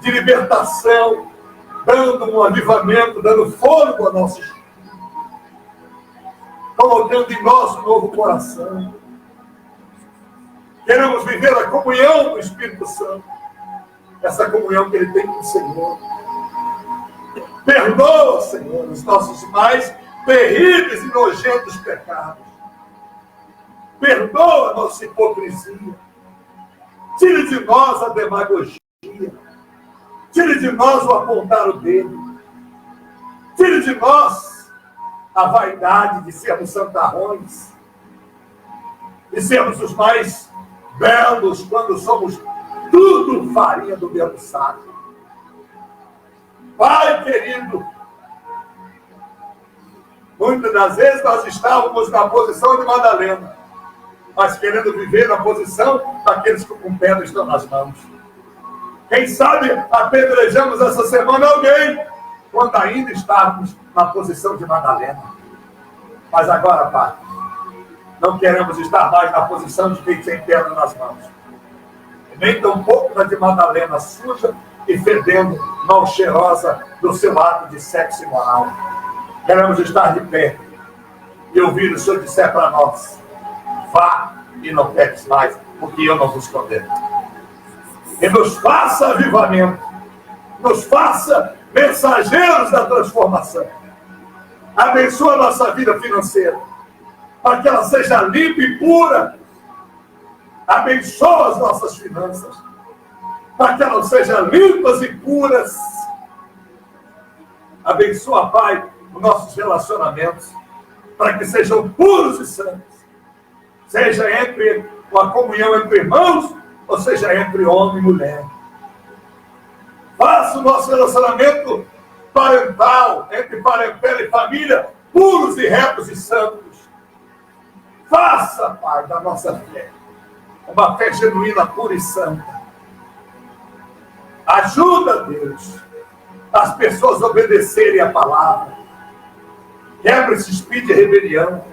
de libertação, dando um avivamento, dando fôlego ao nosso espírito, colocando em nós um novo coração. Queremos viver a comunhão do Espírito Santo. essa comunhão que ele tem com o Senhor. Perdoa, Senhor, os nossos mais terríveis e nojentos pecados. Perdoa a nossa hipocrisia. Tire de nós a demagogia. Tire de nós o apontar o dedo. Tire de nós a vaidade de sermos santarrões. De sermos os mais belos quando somos tudo farinha do mesmo saco. Pai querido, muitas das vezes nós estávamos na posição de Madalena, mas querendo viver na posição daqueles que com pedra estão nas mãos. Quem sabe apedrejamos essa semana alguém, quando ainda estávamos na posição de Madalena. Mas agora, Pai, não queremos estar mais na posição de quem tem pedra nas mãos. Nem tampouco na de Madalena, suja e fedendo, mal cheirosa do seu ato de sexo imoral. Queremos estar de pé e ouvir o Senhor disser para nós: vá e não peques mais, porque eu não vos condeno. E nos faça avivamento, nos faça mensageiros da transformação. Abençoa a nossa vida financeira, para que ela seja limpa e pura. Abençoa as nossas finanças, para que elas sejam limpas e puras. Abençoa, Pai, os nossos relacionamentos, para que sejam puros e santos. Seja entre uma comunhão entre irmãos, ou seja entre homem e mulher. Faça o nosso relacionamento parental, entre parentela e família, puros e retos e santos. Faça, Pai, da nossa fé uma fé genuína, pura e santa. Ajuda, Deus, as pessoas a obedecerem a palavra. Quebra esse espírito de rebelião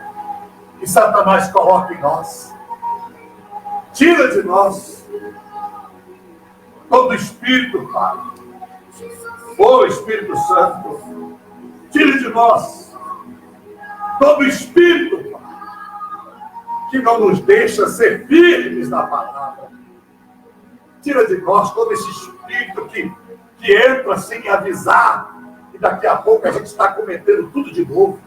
que Satanás coloca em nós. Tira de nós todo espírito, Pai. Ô Espírito Santo, tire de nós todo espírito, Pai, que não nos deixa ser firmes na palavra. Tira de nós todo esse espírito que entra sem avisar e daqui a pouco a gente está cometendo tudo de novo.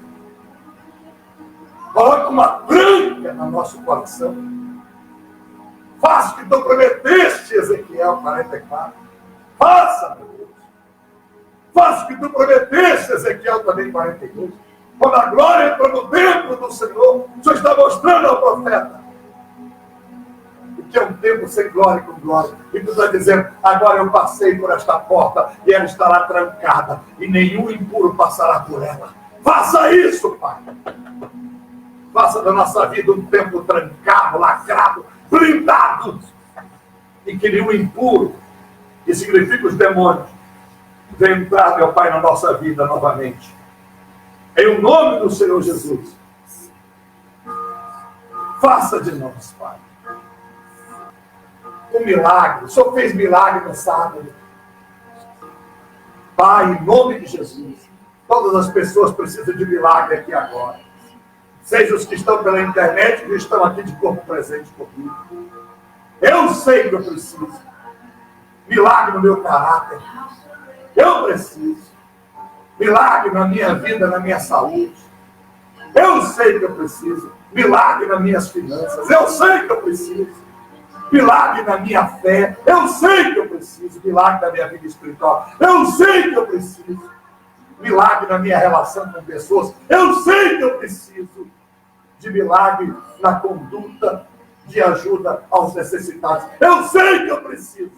Coloca uma tranca no nosso coração. Faça o que tu prometeste, Ezequiel 44. Faça, meu Deus. Faça o que tu prometeste, Ezequiel também 42. Quando a glória entra no templo do Senhor, o Senhor está mostrando ao profeta o que é um tempo sem glória com glória. E tu está dizendo: agora eu passei por esta porta e ela estará trancada e nenhum impuro passará por ela. Faça isso, Pai. Faça da nossa vida um tempo trancado, lacrado, blindado, e que nenhum impuro, que significa os demônios, venha entrar, meu Pai, na nossa vida novamente. Em o nome do Senhor Jesus. Faça de nós, Pai, um milagre. O Senhor fez milagre no sábado. Pai, em nome de Jesus, todas as pessoas precisam de milagre aqui agora. Seja os que estão pela internet, que estão aqui de corpo presente comigo. Eu sei que eu preciso. Milagre no meu caráter. Eu preciso. Milagre na minha vida, na minha saúde. Eu sei que eu preciso. Milagre nas minhas finanças. Eu sei que eu preciso. Milagre na minha fé. Eu sei que eu preciso. Milagre na minha vida espiritual. Eu sei que eu preciso. Milagre na minha relação com pessoas. Eu sei que eu preciso de milagre na conduta de ajuda aos necessitados. Eu sei que eu preciso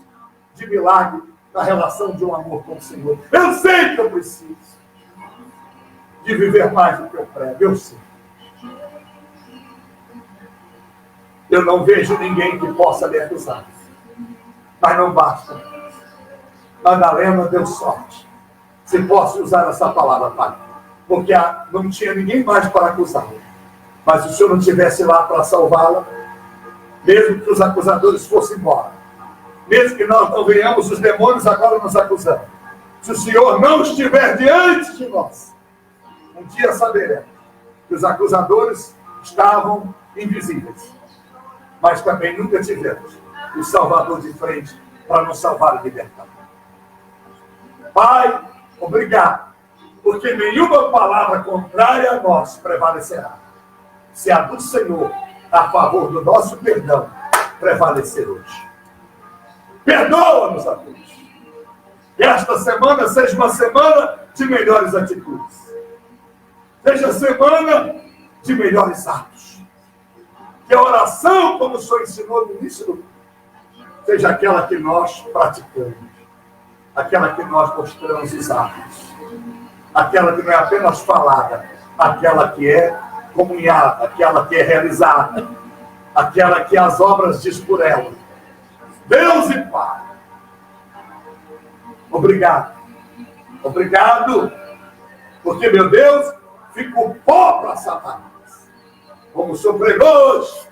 de milagre na relação de um amor com o Senhor. Eu sei que eu preciso de viver mais do que eu prego. Eu sei. Eu não vejo ninguém que possa me acusar. Mas não basta. Madalena deu sorte. Se posso usar essa palavra, Pai. Porque não tinha ninguém mais para acusá-la. Mas se o Senhor não estivesse lá para salvá-la, mesmo que os acusadores fossem embora, mesmo que nós não venhamos os demônios agora nos acusando, se o Senhor não estiver diante de nós, um dia saberemos que os acusadores estavam invisíveis, mas também nunca tivemos o Salvador de frente para nos salvar e libertar. Pai, obrigado, porque nenhuma palavra contrária a nós prevalecerá. Se a do Senhor, a favor do nosso perdão, prevalecer hoje. Perdoa-nos a Deus. Que esta semana seja uma semana de melhores atitudes. Seja semana de melhores atos. Que a oração, como o Senhor ensinou no início do culto, seja aquela que nós praticamos. Aquela que nós mostramos os atos. Aquela que não é apenas falada. Aquela que é comunhada. Aquela que é realizada. Aquela que as obras diz por ela. Deus e Pai. Obrigado. Obrigado. Porque, meu Deus, fica o pó para Satanás. Como o Senhor pregou hoje,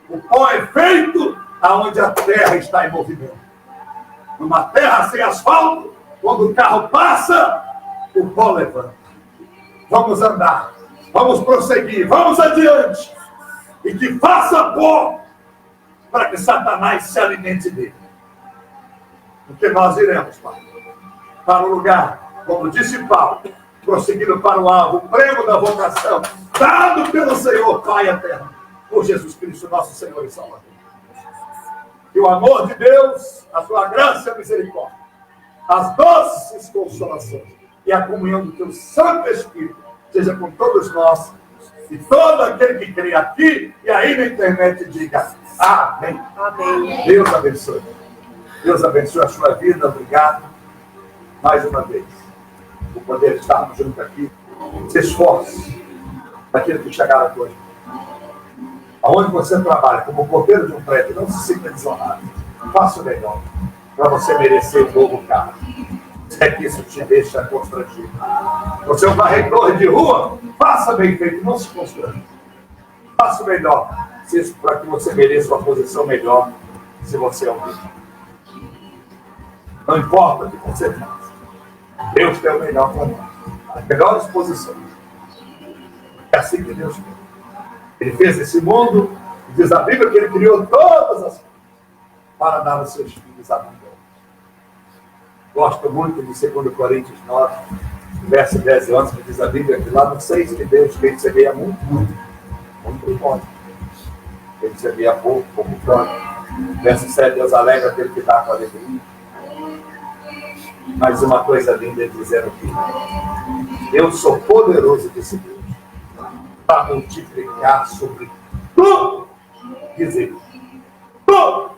o pó é feito aonde a terra está em movimento. Numa terra sem asfalto, quando o carro passa, o pó levanta. Vamos andar, vamos prosseguir, vamos adiante. E que faça pó para que Satanás se alimente dele. Porque nós iremos, Pai, para o lugar, como disse Paulo, prosseguindo para o alvo, o prêmio da vocação, dado pelo Senhor, Pai eterno, por Jesus Cristo, nosso Senhor e Salvador. Que o amor de Deus, a sua graça e a misericórdia, as doces consolações e a comunhão do teu Santo Espírito, seja com todos nós, e todo aquele que crê aqui e aí na internet diga amém. Amém. Deus abençoe. Deus abençoe a sua vida. Obrigado mais uma vez por poder estarmos juntos aqui. Se esforce daquilo que chegaram aqui hoje. Aonde você trabalha, como porteiro de um prédio, não se sinta desolado. Faça o melhor para você merecer um novo carro. Se é que isso te deixa constrangido. Você é um varredor de rua, faça bem feito, não se constrange. Faça o melhor, para que você mereça uma posição melhor, se você é um filho. Não importa o que você faz. Deus tem o melhor para nós. As melhores posições. É assim que Deus quer. Ele fez esse mundo, diz a Bíblia que ele criou todas as coisas para dar aos seus filhos a vida. Gosto muito de 2 Coríntios 9, verso 10 e 11, que diz a Bíblia que lá no 6 que Deus quem semeia muito pode. Quem semeia pouco pode. Verso 7, Deus alegra aquele que dá com alegria. Mas uma coisa linda é dizendo que eu sou poderoso desse Deus para multiplicar sobre tudo, dizer, tudo,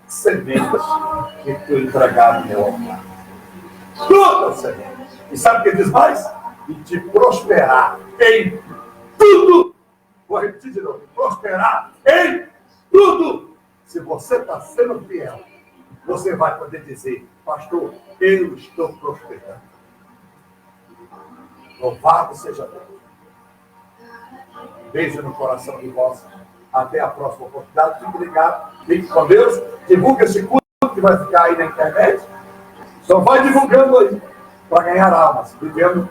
sementes que tu entregar no meu altar. Todas sementes. E sabe o que diz mais? E te prosperar em tudo. Vou repetir de novo. Prosperar em tudo. Se você está sendo fiel, você vai poder dizer, pastor, eu estou prosperando. Louvado seja Deus. Beijo no coração de vós. Até a próxima oportunidade. Fique ligado. Fique com Deus. Divulgue esse culto que vai ficar aí na internet. Só vai divulgando aí para ganhar almas. Vivendo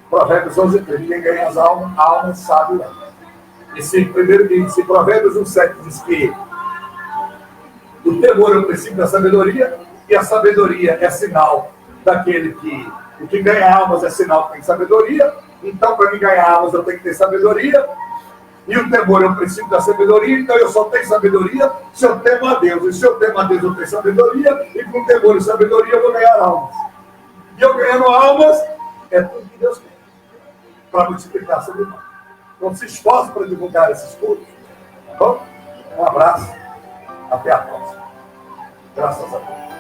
Provérbios 11:3. Ninguém ganha as almas sabe lá. E se Provérbios 1:7 diz que o temor é o princípio da sabedoria e a sabedoria é sinal daquele que... O que ganha almas é sinal que tem sabedoria. Então, para mim ganhar almas, eu tenho que ter sabedoria. E o temor é o princípio da sabedoria. Então, eu só tenho sabedoria se eu temo a Deus. E se eu temo a Deus, eu tenho sabedoria. E com temor e sabedoria, eu vou ganhar almas. E eu ganhando almas, é tudo que Deus quer. Para multiplicar sobre nós. Então, se esforce para divulgar esses cultos. Tá bom? Um abraço. Até a próxima. Graças a Deus.